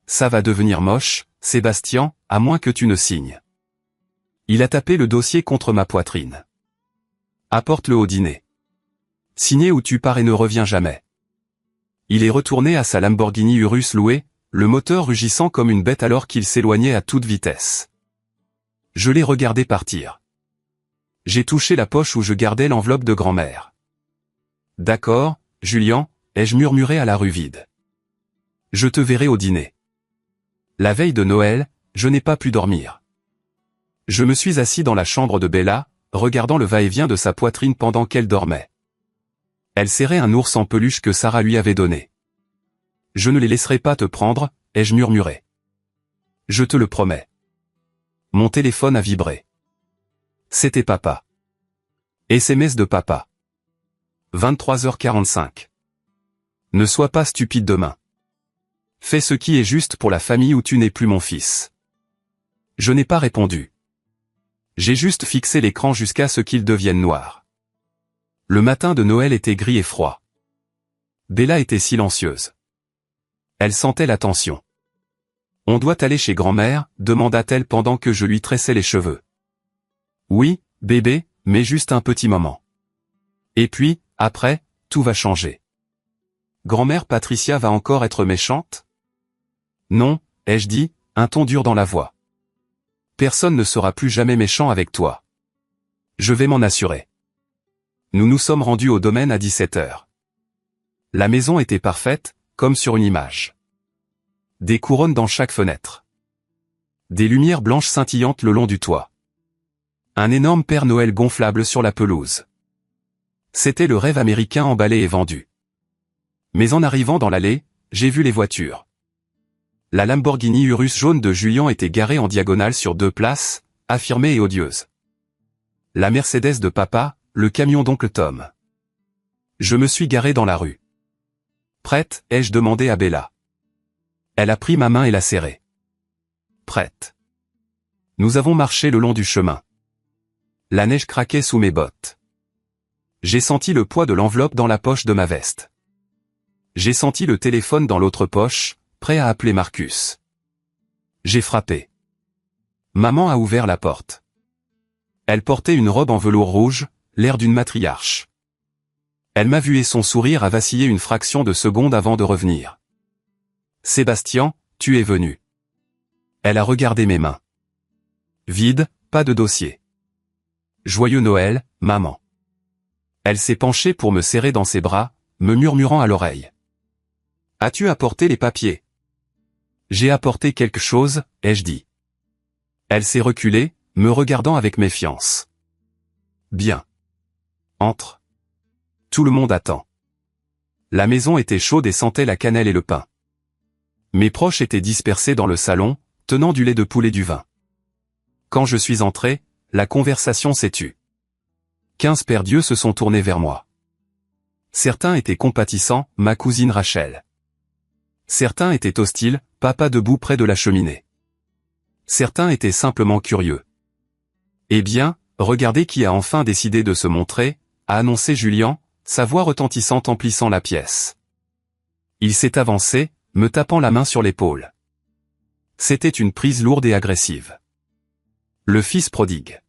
Ça va devenir moche, Sébastien, à moins que tu ne signes. Il a tapé le dossier contre ma poitrine. Apporte-le au dîner. Signé ou tu pars et ne reviens jamais. Il est retourné à sa Lamborghini Urus louée, le moteur rugissant comme une bête alors qu'il s'éloignait à toute vitesse. Je l'ai regardé partir. J'ai touché la poche où je gardais l'enveloppe de grand-mère. D'accord, Julien, ai-je murmuré à la rue vide. Je te verrai au dîner. La veille de Noël, je n'ai pas pu dormir. Je me suis assis dans la chambre de Bella, regardant le va-et-vient de sa poitrine pendant qu'elle dormait. Elle serrait un ours en peluche que Sarah lui avait donné. Je ne les laisserai pas te prendre, ai-je murmuré. Je te le promets. Mon téléphone a vibré. C'était papa. SMS de papa. 23h45. Ne sois pas stupide demain. Fais ce qui est juste pour la famille où tu n'es plus mon fils. Je n'ai pas répondu. J'ai juste fixé l'écran jusqu'à ce qu'il devienne noir. Le matin de Noël était gris et froid. Bella était silencieuse. Elle sentait la tension. On doit aller chez grand-mère, demanda-t-elle pendant que je lui tressais les cheveux. Oui, bébé, mais juste un petit moment. Et puis, après, tout va changer. Grand-mère Patricia va encore être méchante? Non, ai-je dit, un ton dur dans la voix. Personne ne sera plus jamais méchant avec toi. Je vais m'en assurer. Nous nous sommes rendus au domaine à 17h. La maison était parfaite, comme sur une image. Des couronnes dans chaque fenêtre. Des lumières blanches scintillantes le long du toit. Un énorme Père Noël gonflable sur la pelouse. C'était le rêve américain emballé et vendu. Mais en arrivant dans l'allée, j'ai vu les voitures. La Lamborghini Urus jaune de Julien était garée en diagonale sur 2 places, affirmée et odieuse. La Mercedes de papa, le camion d'oncle Tom. Je me suis garé dans la rue. Prête, ai-je demandé à Bella. Elle a pris ma main et l'a serrée. Prête. Nous avons marché le long du chemin. La neige craquait sous mes bottes. J'ai senti le poids de l'enveloppe dans la poche de ma veste. J'ai senti le téléphone dans l'autre poche, prêt à appeler Marcus. J'ai frappé. Maman a ouvert la porte. Elle portait une robe en velours rouge, l'air d'une matriarche. Elle m'a vu et son sourire a vacillé une fraction de seconde avant de revenir. Sébastien, tu es venu. Elle a regardé mes mains. Vide, pas de dossier. Joyeux Noël, maman. Elle s'est penchée pour me serrer dans ses bras, me murmurant à l'oreille. As-tu apporté les papiers? J'ai apporté quelque chose, ai-je dit. Elle s'est reculée, me regardant avec méfiance. Bien. Entre. Tout le monde attend. La maison était chaude et sentait la cannelle et le pain. Mes proches étaient dispersés dans le salon, tenant du lait de poule et du vin. Quand je suis entré, la conversation s'est tue. 15 pères Dieu se sont tournés vers moi. Certains étaient compatissants, ma cousine Rachel. Certains étaient hostiles, papa debout près de la cheminée. Certains étaient simplement curieux. Eh bien, regardez qui a enfin décidé de se montrer, a annoncé Julien, sa voix retentissante emplissant la pièce. Il s'est avancé, me tapant la main sur l'épaule. C'était une prise lourde et agressive. Le fils prodigue.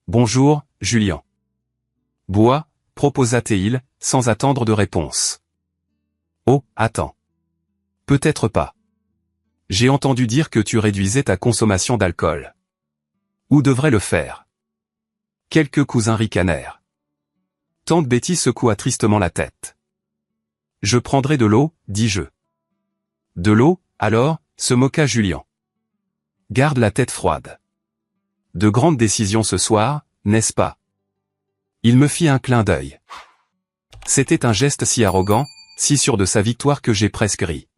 Bonjour, Julien. Bois, proposa-t-il, sans attendre de réponse. Oh, attends. Peut-être pas. J'ai entendu dire que tu réduisais ta consommation d'alcool. Où devrait le faire? Quelques cousins ricanèrent. Tante Betty secoua tristement la tête. Je prendrai de l'eau, dis-je. De l'eau, alors, se moqua Julien. Garde la tête froide. De grandes décisions ce soir, n'est-ce pas? Il me fit un clin d'œil. C'était un geste si arrogant, si sûr de sa victoire que j'ai presque ri.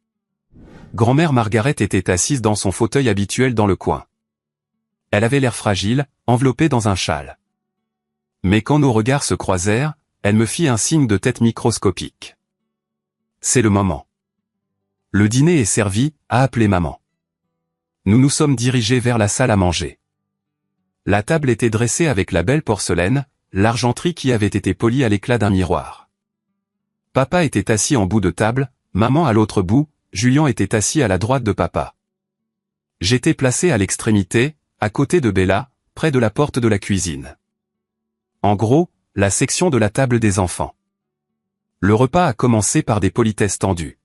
Grand-mère Margaret était assise dans son fauteuil habituel dans le coin. Elle avait l'air fragile, enveloppée dans un châle. Mais quand nos regards se croisèrent, elle me fit un signe de tête microscopique. C'est le moment. Le dîner est servi, a appelé maman. Nous nous sommes dirigés vers la salle à manger. La table était dressée avec la belle porcelaine, l'argenterie qui avait été polie à l'éclat d'un miroir. Papa était assis en bout de table, maman à l'autre bout, Julien était assis à la droite de papa. J'étais placé à l'extrémité, à côté de Bella, près de la porte de la cuisine. En gros, la section de la table des enfants. Le repas a commencé par des politesses tendues.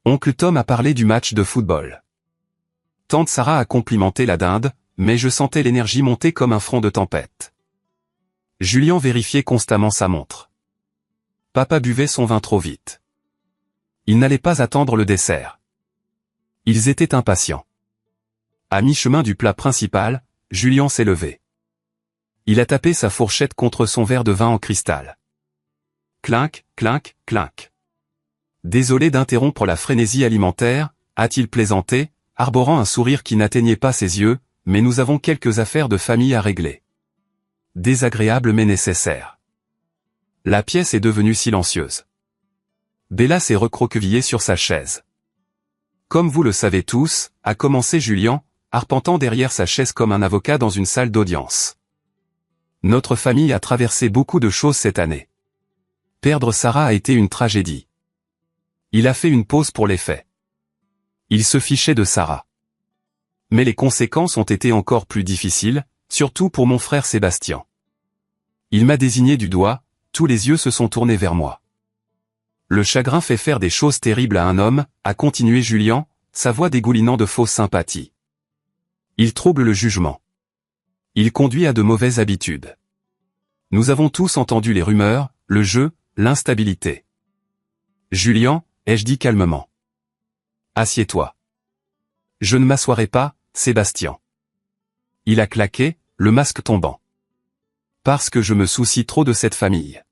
Oncle Tom a parlé du match de football. Tante Sarah a complimenté la dinde, mais je sentais l'énergie monter comme un front de tempête. Julien vérifiait constamment sa montre. Papa buvait son vin trop vite. Il n'allait pas attendre le dessert. Ils étaient impatients. À mi-chemin du plat principal, Julien s'est levé. Il a tapé sa fourchette contre son verre de vin en cristal. Clinque, clinque, clinque. Désolé d'interrompre la frénésie alimentaire, a-t-il plaisanté, arborant un sourire qui n'atteignait pas ses yeux, mais nous avons quelques affaires de famille à régler. Désagréable mais nécessaire. La pièce est devenue silencieuse. Bella s'est recroquevillée sur sa chaise. Comme vous le savez tous, a commencé Julien, arpentant derrière sa chaise comme un avocat dans une salle d'audience. Notre famille a traversé beaucoup de choses cette année. Perdre Sarah a été une tragédie. Il a fait une pause pour les faits. Il se fichait de Sarah. Mais les conséquences ont été encore plus difficiles, surtout pour mon frère Sébastien. Il m'a désigné du doigt, tous les yeux se sont tournés vers moi. Le chagrin fait faire des choses terribles à un homme, a continué Julien, sa voix dégoulinant de fausse sympathie. Il trouble le jugement. Il conduit à de mauvaises habitudes. Nous avons tous entendu les rumeurs, le jeu, l'instabilité. Julien, ai-je dit calmement. Assieds-toi. Je ne m'assoirai pas, Sébastien. Il a claqué, le masque tombant. Parce que je me soucie trop de cette famille.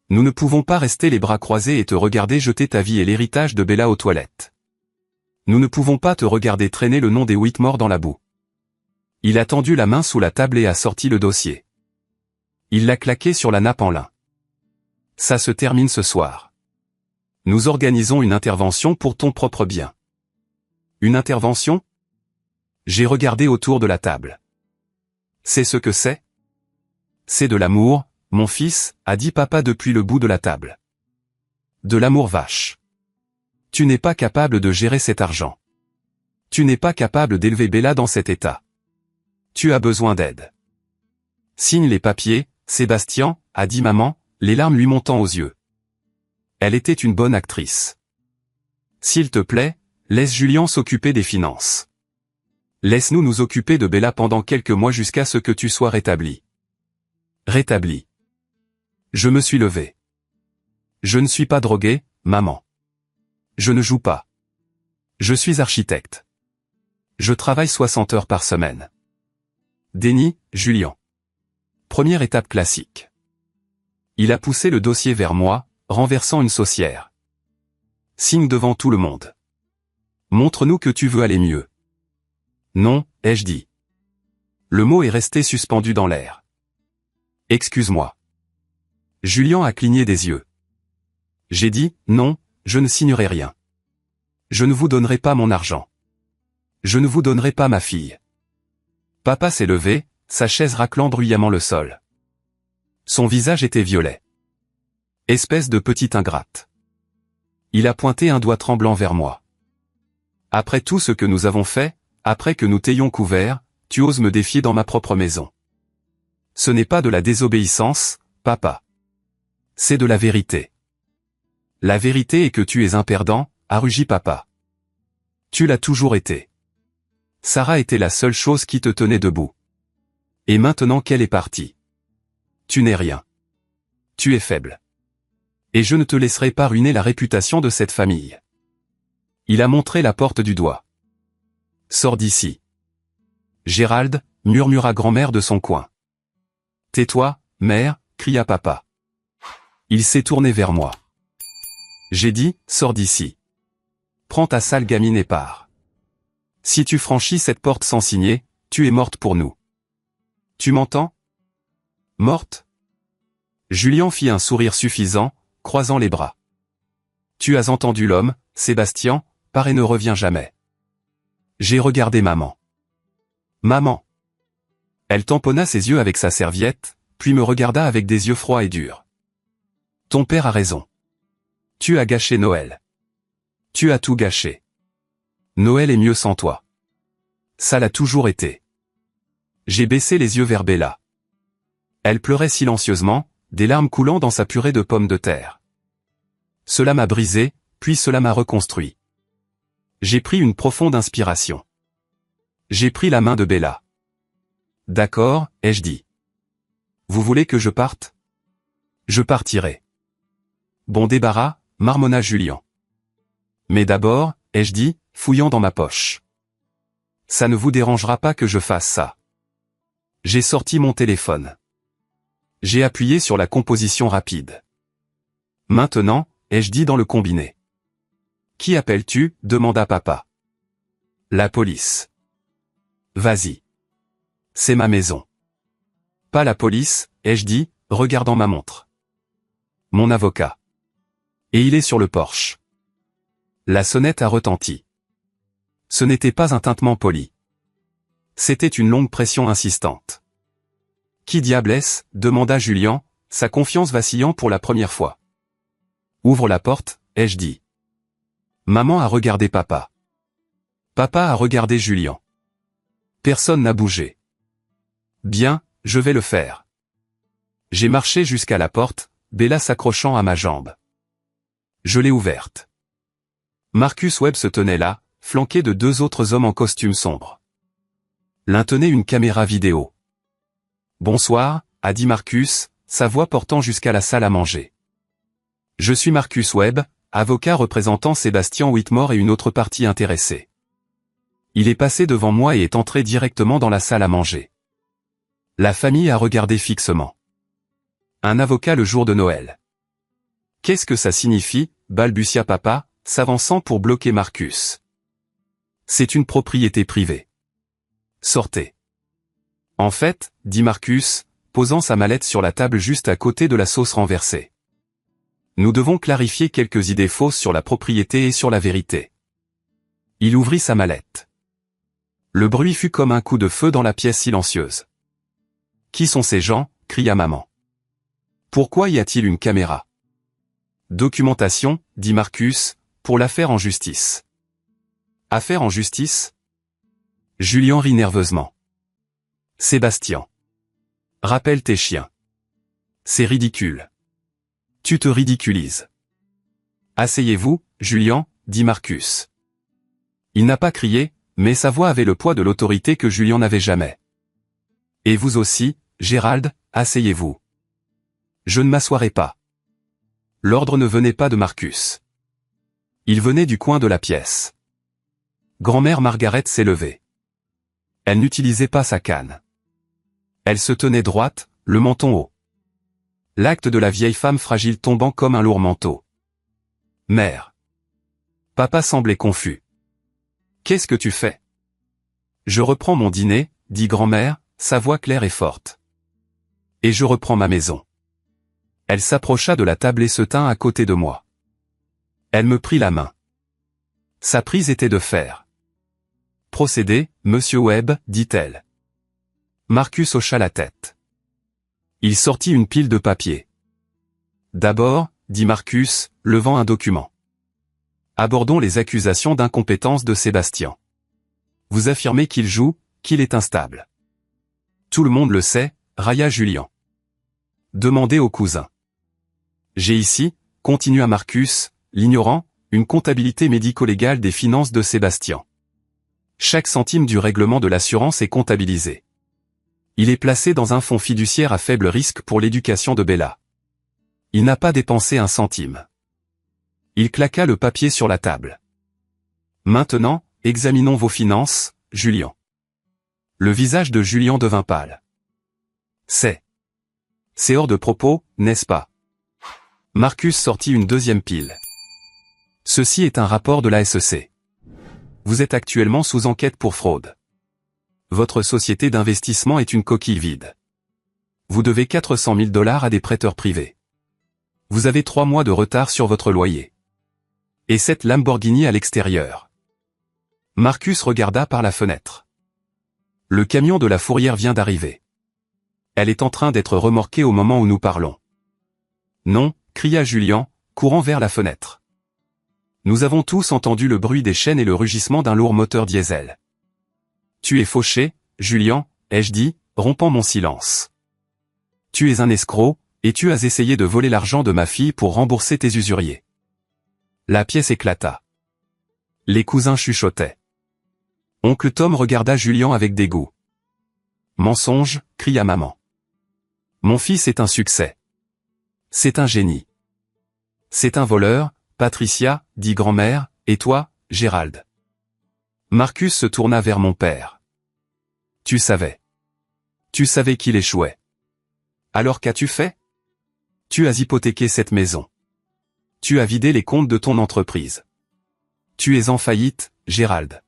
Nous ne pouvons pas rester les bras croisés et te regarder jeter ta vie et l'héritage de Bella aux toilettes. Nous ne pouvons pas te regarder traîner le nom des Whitmore dans la boue. Il a tendu la main sous la table et a sorti le dossier. Il l'a claqué sur la nappe en lin. Ça se termine ce soir. Nous organisons une intervention pour ton propre bien. Une intervention? J'ai regardé autour de la table. C'est ce que c'est? C'est de l'amour, mon fils, a dit papa depuis le bout de la table. De l'amour vache. Tu n'es pas capable de gérer cet argent. Tu n'es pas capable d'élever Bella dans cet état. Tu as besoin d'aide. Signe les papiers, Sébastien, a dit maman, les larmes lui montant aux yeux. Elle était une bonne actrice. S'il te plaît, laisse Julien s'occuper des finances. Laisse-nous nous occuper de Bella pendant quelques mois jusqu'à ce que tu sois rétabli. Rétabli. Je me suis levé. Je ne suis pas drogué, maman. Je ne joue pas. Je suis architecte. Je travaille 60 heures par semaine. Déni, Julien. Première étape classique. Il a poussé le dossier vers moi, renversant une saucière. Signe devant tout le monde. Montre-nous que tu veux aller mieux. Non, ai-je dit. Le mot est resté suspendu dans l'air. Excuse-moi. Julien a cligné des yeux. J'ai dit, non, je ne signerai rien. Je ne vous donnerai pas mon argent. Je ne vous donnerai pas ma fille. Papa s'est levé, sa chaise raclant bruyamment le sol. Son visage était violet. Espèce de petite ingrate. Il a pointé un doigt tremblant vers moi. Après tout ce que nous avons fait, après que nous t'ayons couvert, tu oses me défier dans ma propre maison. Ce n'est pas de la désobéissance, papa. C'est de la vérité. La vérité est que tu es un perdant, a rugi papa. Tu l'as toujours été. Sarah était la seule chose qui te tenait debout. Et maintenant qu'elle est partie. Tu n'es rien. Tu es faible. Et je ne te laisserai pas ruiner la réputation de cette famille. Il a montré la porte du doigt. Sors d'ici. Gérald, murmura grand-mère de son coin. Tais-toi, mère, cria papa. Il s'est tourné vers moi. J'ai dit, sors d'ici. Prends ta sale gamine et pars. Si tu franchis cette porte sans signer, tu es morte pour nous. Tu m'entends? Morte? Julien fit un sourire suffisant, croisant les bras. Tu as entendu l'homme, Sébastien, pars et ne reviens jamais. J'ai regardé maman. Maman. Elle tamponna ses yeux avec sa serviette, puis me regarda avec des yeux froids et durs. Ton père a raison. Tu as gâché Noël. Tu as tout gâché. Noël est mieux sans toi. Ça l'a toujours été. J'ai baissé les yeux vers Bella. Elle pleurait silencieusement, des larmes coulant dans sa purée de pommes de terre. Cela m'a brisé, puis cela m'a reconstruit. J'ai pris une profonde inspiration. J'ai pris la main de Bella. D'accord, ai-je dit. Vous voulez que je parte? Je partirai. Bon débarras, marmonna Julien. Mais d'abord, ai-je dit, fouillant dans ma poche. Ça ne vous dérangera pas que je fasse ça. J'ai sorti mon téléphone. J'ai appuyé sur la composition rapide. Maintenant, ai-je dit dans le combiné. Qui appelles-tu? Demanda papa. La police. Vas-y. C'est ma maison. Pas la police, ai-je dit, regardant ma montre. Mon avocat. Et il est sur le porche. La sonnette a retenti. Ce n'était pas un tintement poli. C'était une longue pression insistante. Qui diable est-ce? Demanda Julien, sa confiance vacillant pour la première fois. Ouvre la porte, ai-je dit. Maman a regardé papa. Papa a regardé Julien. Personne n'a bougé. Bien, je vais le faire. J'ai marché jusqu'à la porte, Bella s'accrochant à ma jambe. Je l'ai ouverte. Marcus Webb se tenait là, flanqué de deux autres hommes en costume sombre. L'un tenait une caméra vidéo. Bonsoir, a dit Marcus, sa voix portant jusqu'à la salle à manger. Je suis Marcus Webb, avocat représentant Sébastien Whitmore et une autre partie intéressée. Il est passé devant moi et est entré directement dans la salle à manger. La famille a regardé fixement. Un avocat le jour de Noël. Qu'est-ce que ça signifie? Balbutia papa, s'avançant pour bloquer Marcus. C'est une propriété privée. Sortez. En fait, dit Marcus, posant sa mallette sur la table juste à côté de la sauce renversée. Nous devons clarifier quelques idées fausses sur la propriété et sur la vérité. Il ouvrit sa mallette. Le bruit fut comme un coup de feu dans la pièce silencieuse. Qui sont ces gens? Cria maman. Pourquoi y a-t-il une caméra? Documentation, dit Marcus, pour l'affaire en justice. Affaire en justice? Julien rit nerveusement. Sébastien. Rappelle tes chiens. C'est ridicule. Tu te ridiculises. Asseyez-vous, Julien, dit Marcus. Il n'a pas crié, mais sa voix avait le poids de l'autorité que Julien n'avait jamais. Et vous aussi, Gérald, asseyez-vous. Je ne m'assoirai pas. L'ordre ne venait pas de Marcus. Il venait du coin de la pièce. Grand-mère Margaret s'est levée. Elle n'utilisait pas sa canne. Elle se tenait droite, le menton haut. L'acte de la vieille femme fragile tombant comme un lourd manteau. Mère. Papa semblait confus. Qu'est-ce que tu fais? Je reprends mon dîner, dit grand-mère, sa voix claire et forte. Et je reprends ma maison. Elle s'approcha de la table et se tint à côté de moi. Elle me prit la main. Sa prise était de fer. Procédez, monsieur Webb, dit-elle. Marcus hocha la tête. Il sortit une pile de papier. D'abord, dit Marcus, levant un document. Abordons les accusations d'incompétence de Sébastien. Vous affirmez qu'il joue, qu'il est instable. Tout le monde le sait, railla Julien. Demandez au cousin. J'ai ici, continua Marcus, l'ignorant, une comptabilité médico-légale des finances de Sébastien. Chaque centime du règlement de l'assurance est comptabilisé. Il est placé dans un fonds fiduciaire à faible risque pour l'éducation de Bella. Il n'a pas dépensé un centime. Il claqua le papier sur la table. Maintenant, examinons vos finances, Julien. Le visage de Julien devint pâle. C'est hors de propos, n'est-ce pas? Marcus sortit une deuxième pile. Ceci est un rapport de la SEC. Vous êtes actuellement sous enquête pour fraude. Votre société d'investissement est une coquille vide. Vous devez 400 000 $ à des prêteurs privés. Vous avez 3 mois de retard sur votre loyer. Et cette Lamborghini à l'extérieur. Marcus regarda par la fenêtre. Le camion de la fourrière vient d'arriver. Elle est en train d'être remorquée au moment où nous parlons. Non, cria Julien, courant vers la fenêtre. Nous avons tous entendu le bruit des chaînes et le rugissement d'un lourd moteur diesel. Tu es fauché, Julien, ai-je dit, rompant mon silence. Tu es un escroc, et tu as essayé de voler l'argent de ma fille pour rembourser tes usuriers. La pièce éclata. Les cousins chuchotaient. Oncle Tom regarda Julien avec dégoût. Mensonge, cria maman. Mon fils est un succès. C'est un génie. C'est un voleur, Patricia, dit grand-mère, et toi, Gérald. Marcus se tourna vers mon père. Tu savais. Tu savais qu'il échouait. Alors qu'as-tu fait? Tu as hypothéqué cette maison. Tu as vidé les comptes de ton entreprise. Tu es en faillite, Gérald.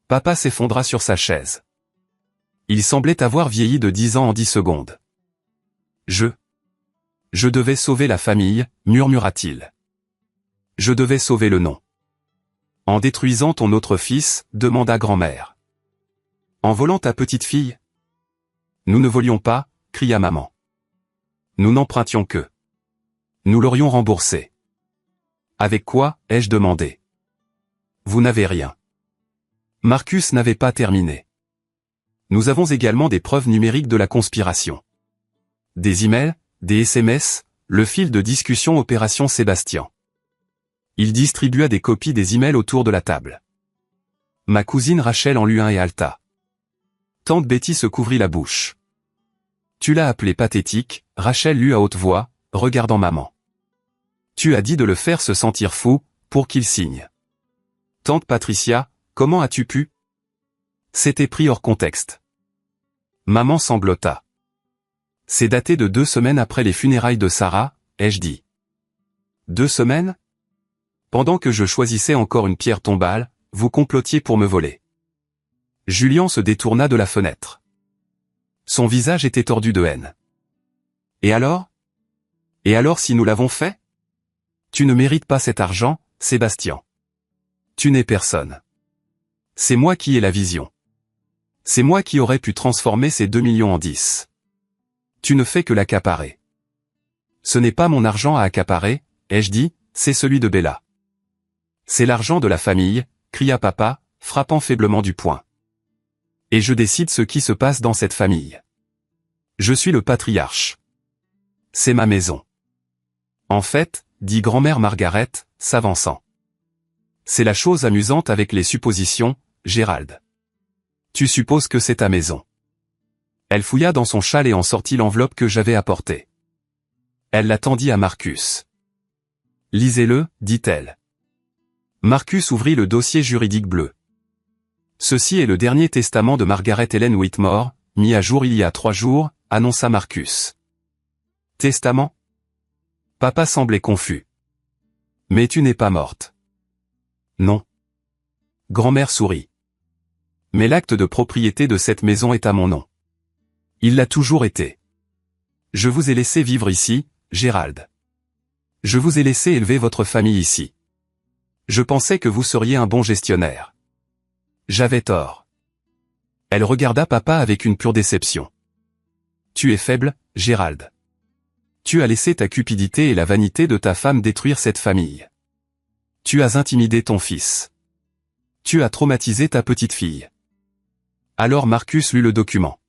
Papa s'effondra sur sa chaise. Il semblait avoir vieilli de 10 ans en 10 secondes. Je devais sauver la famille, murmura-t-il. Je devais sauver le nom. En détruisant ton autre fils, demanda grand-mère. En volant ta petite fille? Nous ne volions pas, cria maman. Nous n'empruntions que. Nous l'aurions remboursé. Avec quoi, ai-je demandé. Vous n'avez rien. Marcus n'avait pas terminé. Nous avons également des preuves numériques de la conspiration. Des emails, des SMS, le fil de discussion Opération Sébastien. Il distribua des copies des emails autour de la table. Ma cousine Rachel en lut un et haleta. Tante Betty se couvrit la bouche. Tu l'as appelé pathétique, Rachel lut à haute voix, regardant maman. Tu as dit de le faire se sentir fou, pour qu'il signe. Tante Patricia, comment as-tu pu? C'était pris hors contexte. Maman sanglota. C'est daté de 2 semaines après les funérailles de Sarah, ai-je dit. 2 semaines? Pendant que je choisissais encore une pierre tombale, vous complotiez pour me voler. Julien se détourna de la fenêtre. Son visage était tordu de haine. Et alors? Et alors si nous l'avons fait? Tu ne mérites pas cet argent, Sébastien. Tu n'es personne. C'est moi qui ai la vision. C'est moi qui aurais pu transformer ces 2 millions en 10. Tu ne fais que l'accaparer. Ce n'est pas mon argent à accaparer, ai-je dit, c'est celui de Bella. C'est l'argent de la famille, cria papa, frappant faiblement du poing. Et je décide ce qui se passe dans cette famille. Je suis le patriarche. C'est ma maison. En fait, dit grand-mère Margaret, s'avançant. C'est la chose amusante avec les suppositions, Gérald. Tu supposes que c'est ta maison. Elle fouilla dans son châle et en sortit l'enveloppe que j'avais apportée. Elle la tendit à Marcus. Lisez-le, dit-elle. Marcus ouvrit le dossier juridique bleu. Ceci est le dernier testament de Margaret Helen Whitmore, mis à jour il y a 3 jours, annonça Marcus. Testament? Papa semblait confus. Mais tu n'es pas morte. Non. Grand-mère sourit. Mais l'acte de propriété de cette maison est à mon nom. Il l'a toujours été. Je vous ai laissé vivre ici, Gérald. Je vous ai laissé élever votre famille ici. Je pensais que vous seriez un bon gestionnaire. J'avais tort. Elle regarda papa avec une pure déception. Tu es faible, Gérald. Tu as laissé ta cupidité et la vanité de ta femme détruire cette famille. Tu as intimidé ton fils. Tu as traumatisé ta petite fille. Alors Marcus lut le document.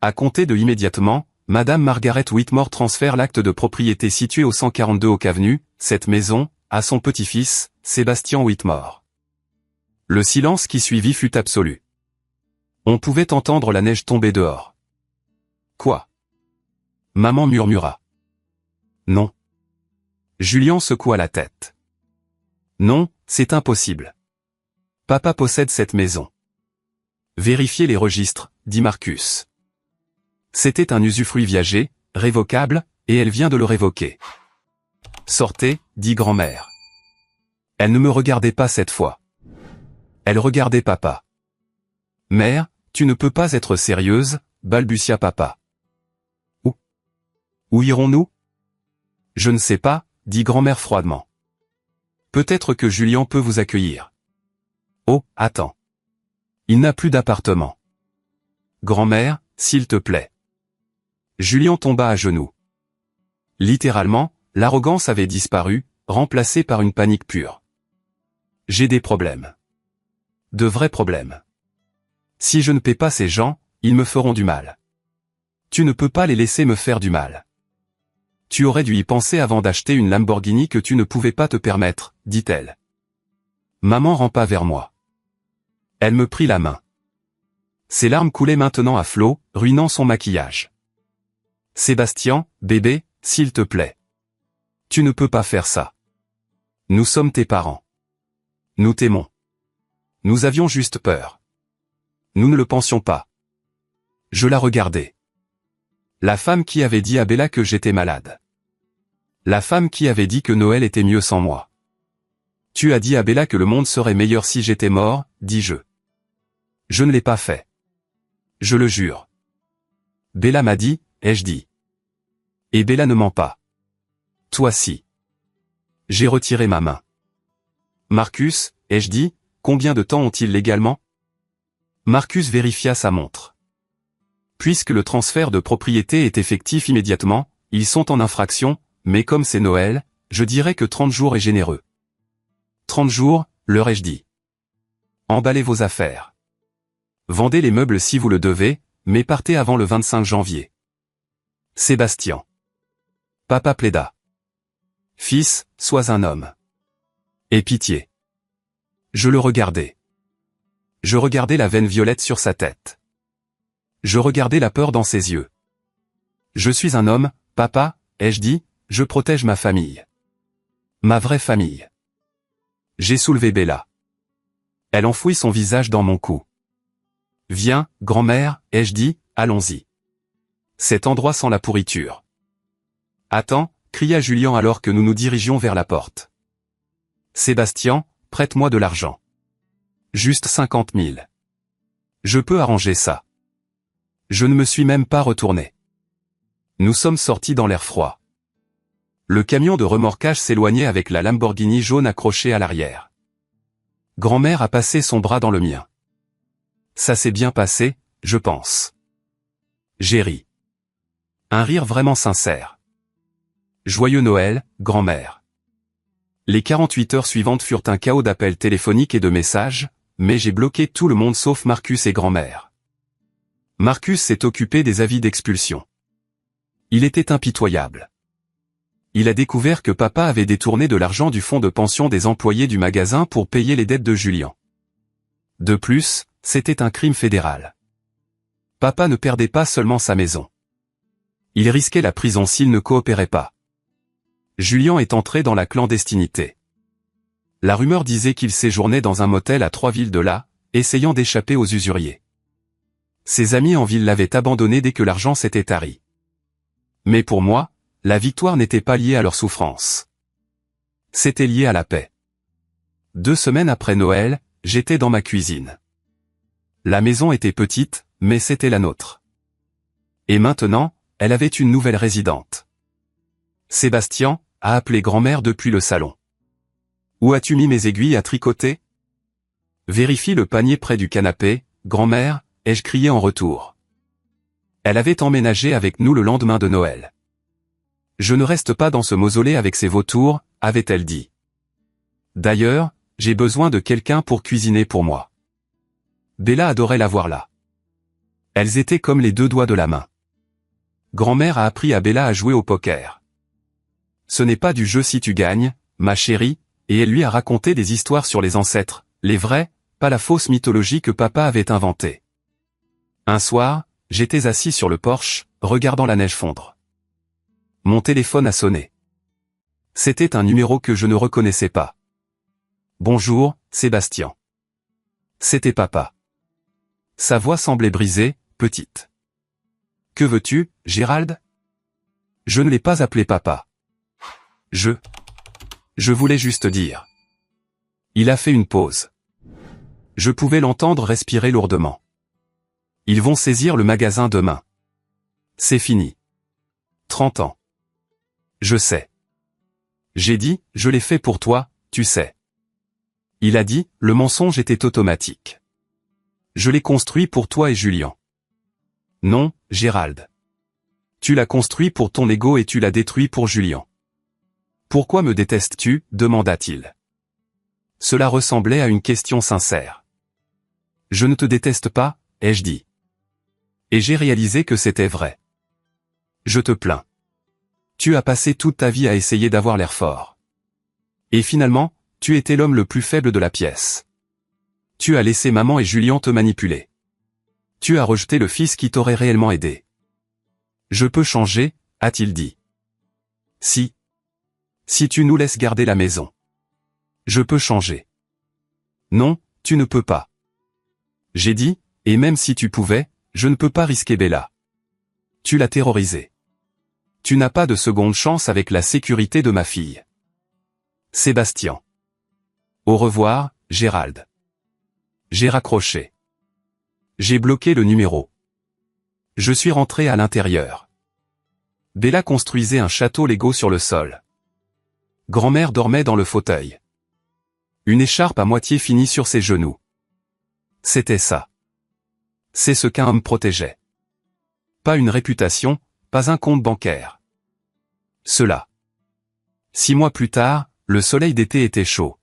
À compter de immédiatement, Madame Margaret Whitmore transfère l'acte de propriété situé au 142 Oak Avenue, cette maison, à son petit-fils, Sébastien Whitmore. Le silence qui suivit fut absolu. On pouvait entendre la neige tomber dehors. Quoi? Maman murmura. Non. Julien secoua la tête. Non, c'est impossible. Papa possède cette maison. Vérifiez les registres, dit Marcus. C'était un usufruit viager, révocable, et elle vient de le révoquer. Sortez, dit grand-mère. Elle ne me regardait pas cette fois. Elle regardait papa. Mère, tu ne peux pas être sérieuse, balbutia papa. Où irons-nous? Je ne sais pas, dit grand-mère froidement. Peut-être que Julien peut vous accueillir. Oh, attends. Il n'a plus d'appartement. Grand-mère, s'il te plaît. Julien tomba à genoux. Littéralement, l'arrogance avait disparu, remplacée par une panique pure. J'ai des problèmes. De vrais problèmes. Si je ne paie pas ces gens, ils me feront du mal. Tu ne peux pas les laisser me faire du mal. Tu aurais dû y penser avant d'acheter une Lamborghini que tu ne pouvais pas te permettre, dit-elle. Maman rampa vers moi. Elle me prit la main. Ses larmes coulaient maintenant à flots, ruinant son maquillage. Sébastien, bébé, s'il te plaît. Tu ne peux pas faire ça. Nous sommes tes parents. Nous t'aimons. Nous avions juste peur. Nous ne le pensions pas. Je la regardais. La femme qui avait dit à Bella que j'étais malade. La femme qui avait dit que Noël était mieux sans moi. Tu as dit à Bella que le monde serait meilleur si j'étais mort, dis-je. Je ne l'ai pas fait. Je le jure. Bella m'a dit, ai-je dit. Et Bella ne ment pas. Toi si. J'ai retiré ma main. Marcus, ai-je dit, combien de temps ont-ils légalement? Marcus vérifia sa montre. Puisque le transfert de propriété est effectif immédiatement, ils sont en infraction, mais comme c'est Noël, je dirais que 30 jours est généreux. 30 jours, leur ai-je dit. Emballez vos affaires. Vendez les meubles si vous le devez, mais partez avant le 25 janvier. Sébastien. Papa plaida. Fils, sois un homme. Aie pitié. Je le regardais. Je regardais la veine violette sur sa tête. Je regardais la peur dans ses yeux. Je suis un homme, papa, ai-je dit, je protège ma famille. Ma vraie famille. J'ai soulevé Bella. Elle enfouit son visage dans mon cou. Viens, grand-mère, ai-je dit, allons-y. Cet endroit sent la pourriture. Attends, cria Julien alors que nous nous dirigions vers la porte. Sébastien, prête-moi de l'argent. Juste 50 000. Je peux arranger ça. Je ne me suis même pas retourné. Nous sommes sortis dans l'air froid. Le camion de remorquage s'éloignait avec la Lamborghini jaune accrochée à l'arrière. Grand-mère a passé son bras dans le mien. Ça s'est bien passé, je pense. J'ai ri. Un rire vraiment sincère. Joyeux Noël, grand-mère. Les 48 heures suivantes furent un chaos d'appels téléphoniques et de messages, mais j'ai bloqué tout le monde sauf Marcus et grand-mère. Marcus s'est occupé des avis d'expulsion. Il était impitoyable. Il a découvert que papa avait détourné de l'argent du fonds de pension des employés du magasin pour payer les dettes de Julien. De plus, c'était un crime fédéral. Papa ne perdait pas seulement sa maison. Il risquait la prison s'il ne coopérait pas. Julien est entré dans la clandestinité. La rumeur disait qu'il séjournait dans un motel à 3 villes de là, essayant d'échapper aux usuriers. Ses amis en ville l'avaient abandonné dès que l'argent s'était tari. Mais pour moi, la victoire n'était pas liée à leur souffrance. C'était lié à la paix. 2 semaines après Noël, j'étais dans ma cuisine. La maison était petite, mais c'était la nôtre. Et maintenant, elle avait une nouvelle résidente. Sébastien a appelé grand-mère depuis le salon. Où as-tu mis mes aiguilles à tricoter? Vérifie le panier près du canapé, grand-mère, ai-je crié en retour. Elle avait emménagé avec nous le lendemain de Noël. Je ne reste pas dans ce mausolée avec ces vautours, avait-elle dit. D'ailleurs, j'ai besoin de quelqu'un pour cuisiner pour moi. Bella adorait la voir là. Elles étaient comme les 2 doigts de la main. Grand-mère a appris à Bella à jouer au poker. Ce n'est pas du jeu si tu gagnes, ma chérie, et elle lui a raconté des histoires sur les ancêtres, les vrais, pas la fausse mythologie que papa avait inventée. Un soir, j'étais assis sur le porche, regardant la neige fondre. Mon téléphone a sonné. C'était un numéro que je ne reconnaissais pas. Bonjour, Sébastien. C'était papa. Sa voix semblait brisée, petite. Que veux-tu, Gérald? Je ne l'ai pas appelé papa. Je voulais juste dire. Il a fait une pause. Je pouvais l'entendre respirer lourdement. Ils vont saisir le magasin demain. C'est fini. 30 ans. Je sais. J'ai dit, je l'ai fait pour toi, tu sais. Il a dit, le mensonge était automatique. Je l'ai construit pour toi et Julien. Non, Gérald. Tu l'as construit pour ton ego et tu l'as détruit pour Julien. Pourquoi me détestes-tu? Demanda-t-il. Cela ressemblait à une question sincère. Je ne te déteste pas, ai-je dit. Et j'ai réalisé que c'était vrai. Je te plains. Tu as passé toute ta vie à essayer d'avoir l'air fort. Et finalement, tu étais l'homme le plus faible de la pièce. Tu as laissé maman et Julien te manipuler. Tu as rejeté le fils qui t'aurait réellement aidé. Je peux changer, a-t-il dit. Si tu nous laisses garder la maison. Je peux changer. Non, tu ne peux pas. J'ai dit, et même si tu pouvais, je ne peux pas risquer Bella. Tu l'as terrorisée. Tu n'as pas de seconde chance avec la sécurité de ma fille. Sébastien. Au revoir, Gérald. J'ai raccroché. J'ai bloqué le numéro. Je suis rentré à l'intérieur. Bella construisait un château Lego sur le sol. Grand-mère dormait dans le fauteuil. Une écharpe à moitié finie sur ses genoux. C'était ça. C'est ce qu'un homme protégeait. Pas une réputation, pas un compte bancaire. Cela. 6 mois plus tard, le soleil d'été était chaud.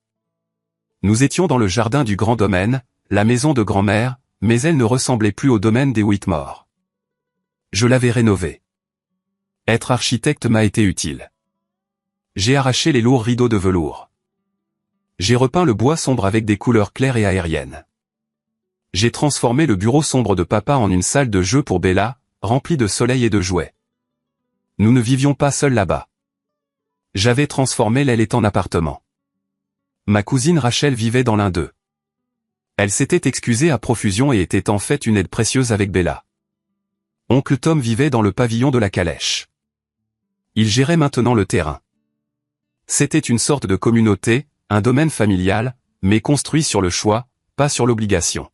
Nous étions dans le jardin du grand domaine, la maison de grand-mère, mais elle ne ressemblait plus au domaine des Whitmore. Je l'avais rénovée. Être architecte m'a été utile. J'ai arraché les lourds rideaux de velours. J'ai repeint le bois sombre avec des couleurs claires et aériennes. J'ai transformé le bureau sombre de papa en une salle de jeu pour Bella, remplie de soleil et de jouets. Nous ne vivions pas seuls là-bas. J'avais transformé l'aile en appartement. Ma cousine Rachel vivait dans l'un d'eux. Elle s'était excusée à profusion et était en fait une aide précieuse avec Bella. Oncle Tom vivait dans le pavillon de la calèche. Il gérait maintenant le terrain. C'était une sorte de communauté, un domaine familial, mais construit sur le choix, pas sur l'obligation.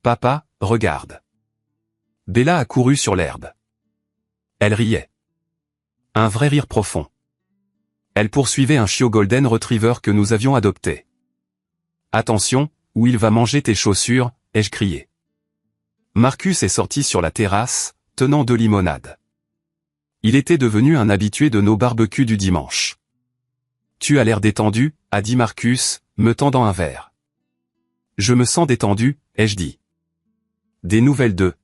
Papa, regarde. Bella a couru sur l'herbe. Elle riait. Un vrai rire profond. Elle poursuivait un chiot Golden Retriever que nous avions adopté. Attention, ou il va manger tes chaussures, ai-je crié. Marcus est sorti sur la terrasse, tenant 2 limonades. Il était devenu un habitué de nos barbecues du dimanche. Tu as l'air détendu, a dit Marcus, me tendant un verre. Je me sens détendu, ai-je dit. Des nouvelles d'eux.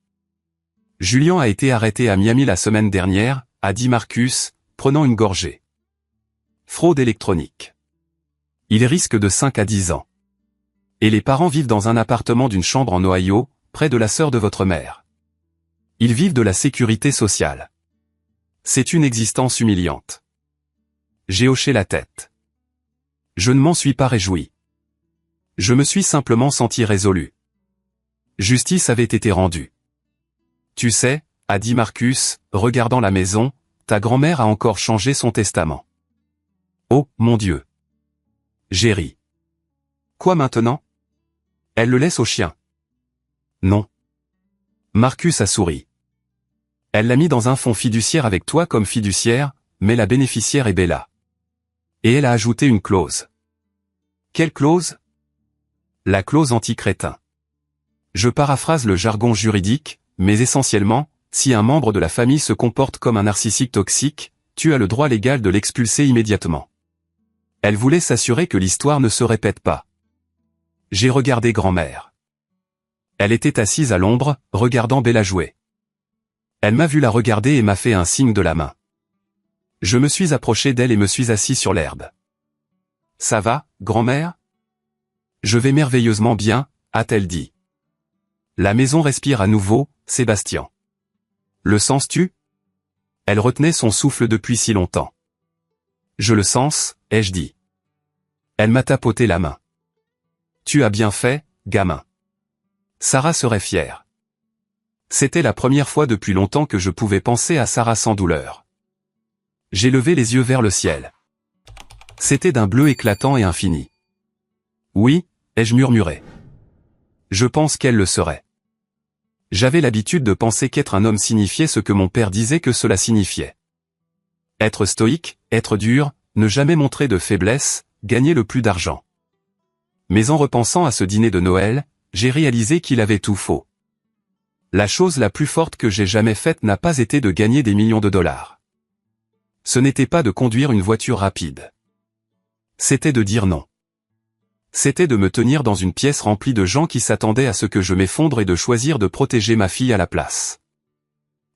Julien a été arrêté à Miami la semaine dernière, a dit Marcus, prenant une gorgée. Fraude électronique. Il risque de 5 à 10 ans. Et les parents vivent dans un appartement d'une chambre en Ohio, près de la sœur de votre mère. Ils vivent de la sécurité sociale. C'est une existence humiliante. J'ai hoché la tête. Je ne m'en suis pas réjoui. Je me suis simplement senti résolu. Justice avait été rendue. Tu sais, a dit Marcus, regardant la maison, ta grand-mère a encore changé son testament. Oh, mon Dieu. J'ai ri. Quoi maintenant? Elle le laisse au chien. Non. Marcus a souri. Elle l'a mis dans un fonds fiduciaire avec toi comme fiduciaire, mais la bénéficiaire est Bella. Et elle a ajouté une clause. Quelle clause? La clause anti-crétin. Je paraphrase le jargon juridique, mais essentiellement, si un membre de la famille se comporte comme un narcissique toxique, tu as le droit légal de l'expulser immédiatement. Elle voulait s'assurer que l'histoire ne se répète pas. J'ai regardé grand-mère. Elle était assise à l'ombre, regardant Bella jouer. Elle m'a vu la regarder et m'a fait un signe de la main. Je me suis approché d'elle et me suis assis sur l'herbe. Ça va, grand-mère? Je vais merveilleusement bien, a-t-elle dit. La maison respire à nouveau, Sébastien. Le sens-tu? Elle retenait son souffle depuis si longtemps. Je le sens, ai-je dit. Elle m'a tapoté la main. Tu as bien fait, gamin. Sarah serait fière. C'était la première fois depuis longtemps que je pouvais penser à Sarah sans douleur. J'ai levé les yeux vers le ciel. C'était d'un bleu éclatant et infini. Oui, ai-je murmuré. Je pense qu'elle le serait. J'avais l'habitude de penser qu'être un homme signifiait ce que mon père disait que cela signifiait. Être stoïque, être dur, ne jamais montrer de faiblesse, gagner le plus d'argent. Mais en repensant à ce dîner de Noël, j'ai réalisé qu'il avait tout faux. La chose la plus forte que j'ai jamais faite n'a pas été de gagner des millions de dollars. Ce n'était pas de conduire une voiture rapide. C'était de dire non. C'était de me tenir dans une pièce remplie de gens qui s'attendaient à ce que je m'effondre et de choisir de protéger ma fille à la place.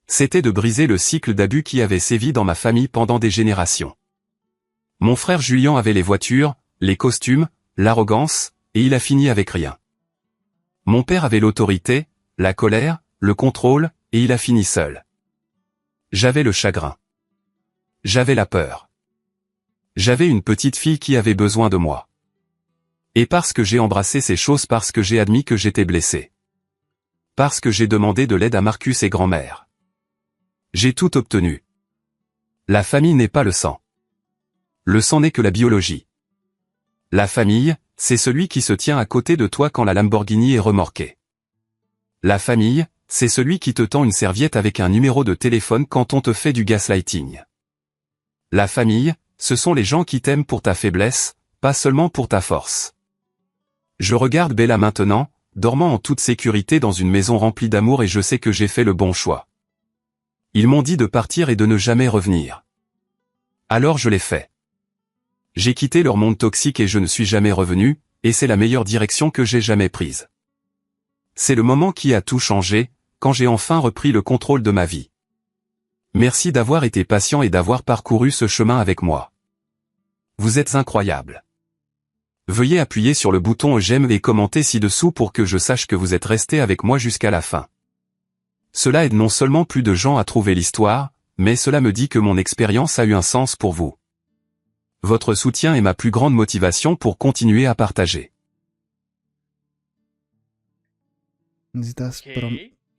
C'était de briser le cycle d'abus qui avait sévi dans ma famille pendant des générations. Mon frère Julien avait les voitures, les costumes, l'arrogance, et il a fini avec rien. Mon père avait l'autorité, la colère, le contrôle, et il a fini seul. J'avais le chagrin. J'avais la peur. J'avais une petite fille qui avait besoin de moi. Et parce que j'ai embrassé ces choses, parce que j'ai admis que j'étais blessé. Parce que j'ai demandé de l'aide à Marcus et grand-mère. J'ai tout obtenu. La famille n'est pas le sang. Le sang n'est que la biologie. La famille, c'est celui qui se tient à côté de toi quand la Lamborghini est remorquée. La famille, c'est celui qui te tend une serviette avec un numéro de téléphone quand on te fait du gaslighting. La famille, ce sont les gens qui t'aiment pour ta faiblesse, pas seulement pour ta force. Je regarde Bella maintenant, dormant en toute sécurité dans une maison remplie d'amour et je sais que j'ai fait le bon choix. Ils m'ont dit de partir et de ne jamais revenir. Alors je l'ai fait. J'ai quitté leur monde toxique et je ne suis jamais revenu, et c'est la meilleure direction que j'ai jamais prise. C'est le moment qui a tout changé, quand j'ai enfin repris le contrôle de ma vie. Merci d'avoir été patient et d'avoir parcouru ce chemin avec moi. Vous êtes incroyable. Veuillez appuyer sur le bouton j'aime et commenter ci-dessous pour que je sache que vous êtes resté avec moi jusqu'à la fin. Cela aide non seulement plus de gens à trouver l'histoire, mais cela me dit que mon expérience a eu un sens pour vous. Votre soutien est ma plus grande motivation pour continuer à partager. Necesitas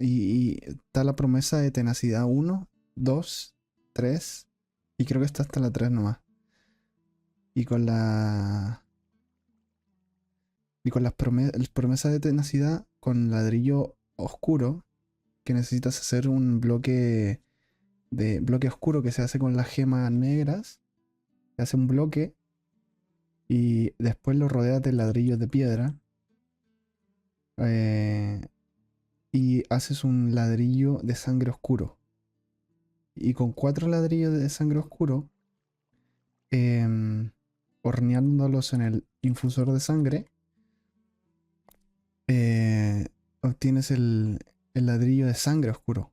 y está la promesa de tenacidad 1, 2, 3 y creo que está hasta la 3 nomás. Y con las promesas de tenacidad con ladrillo oscuro, que necesitas hacer un bloque oscuro que se hace con las gemas negras. Se hace un bloque y después lo rodeas de ladrillos de piedra. Y haces un ladrillo de sangre oscuro. Y con 4 ladrillos de sangre oscuro, horneándolos en el infusor de sangre, obtienes el ladrillo de sangre oscuro.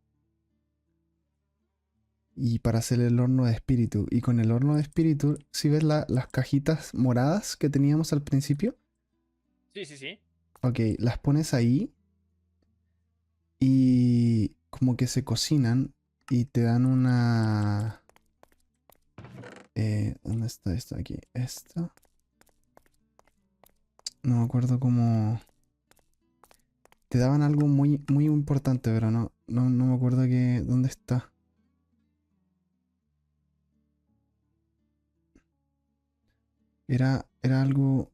Y para hacer el horno de espíritu. Y con el horno de espíritu, ¿si ves las cajitas moradas que teníamos al principio? Sí, sí, sí. Ok, las pones ahí y como que se cocinan y te dan una... ¿dónde está esto? Aquí. Esto. No me acuerdo cómo... Te daban algo muy, muy importante, pero no me acuerdo dónde está. Era algo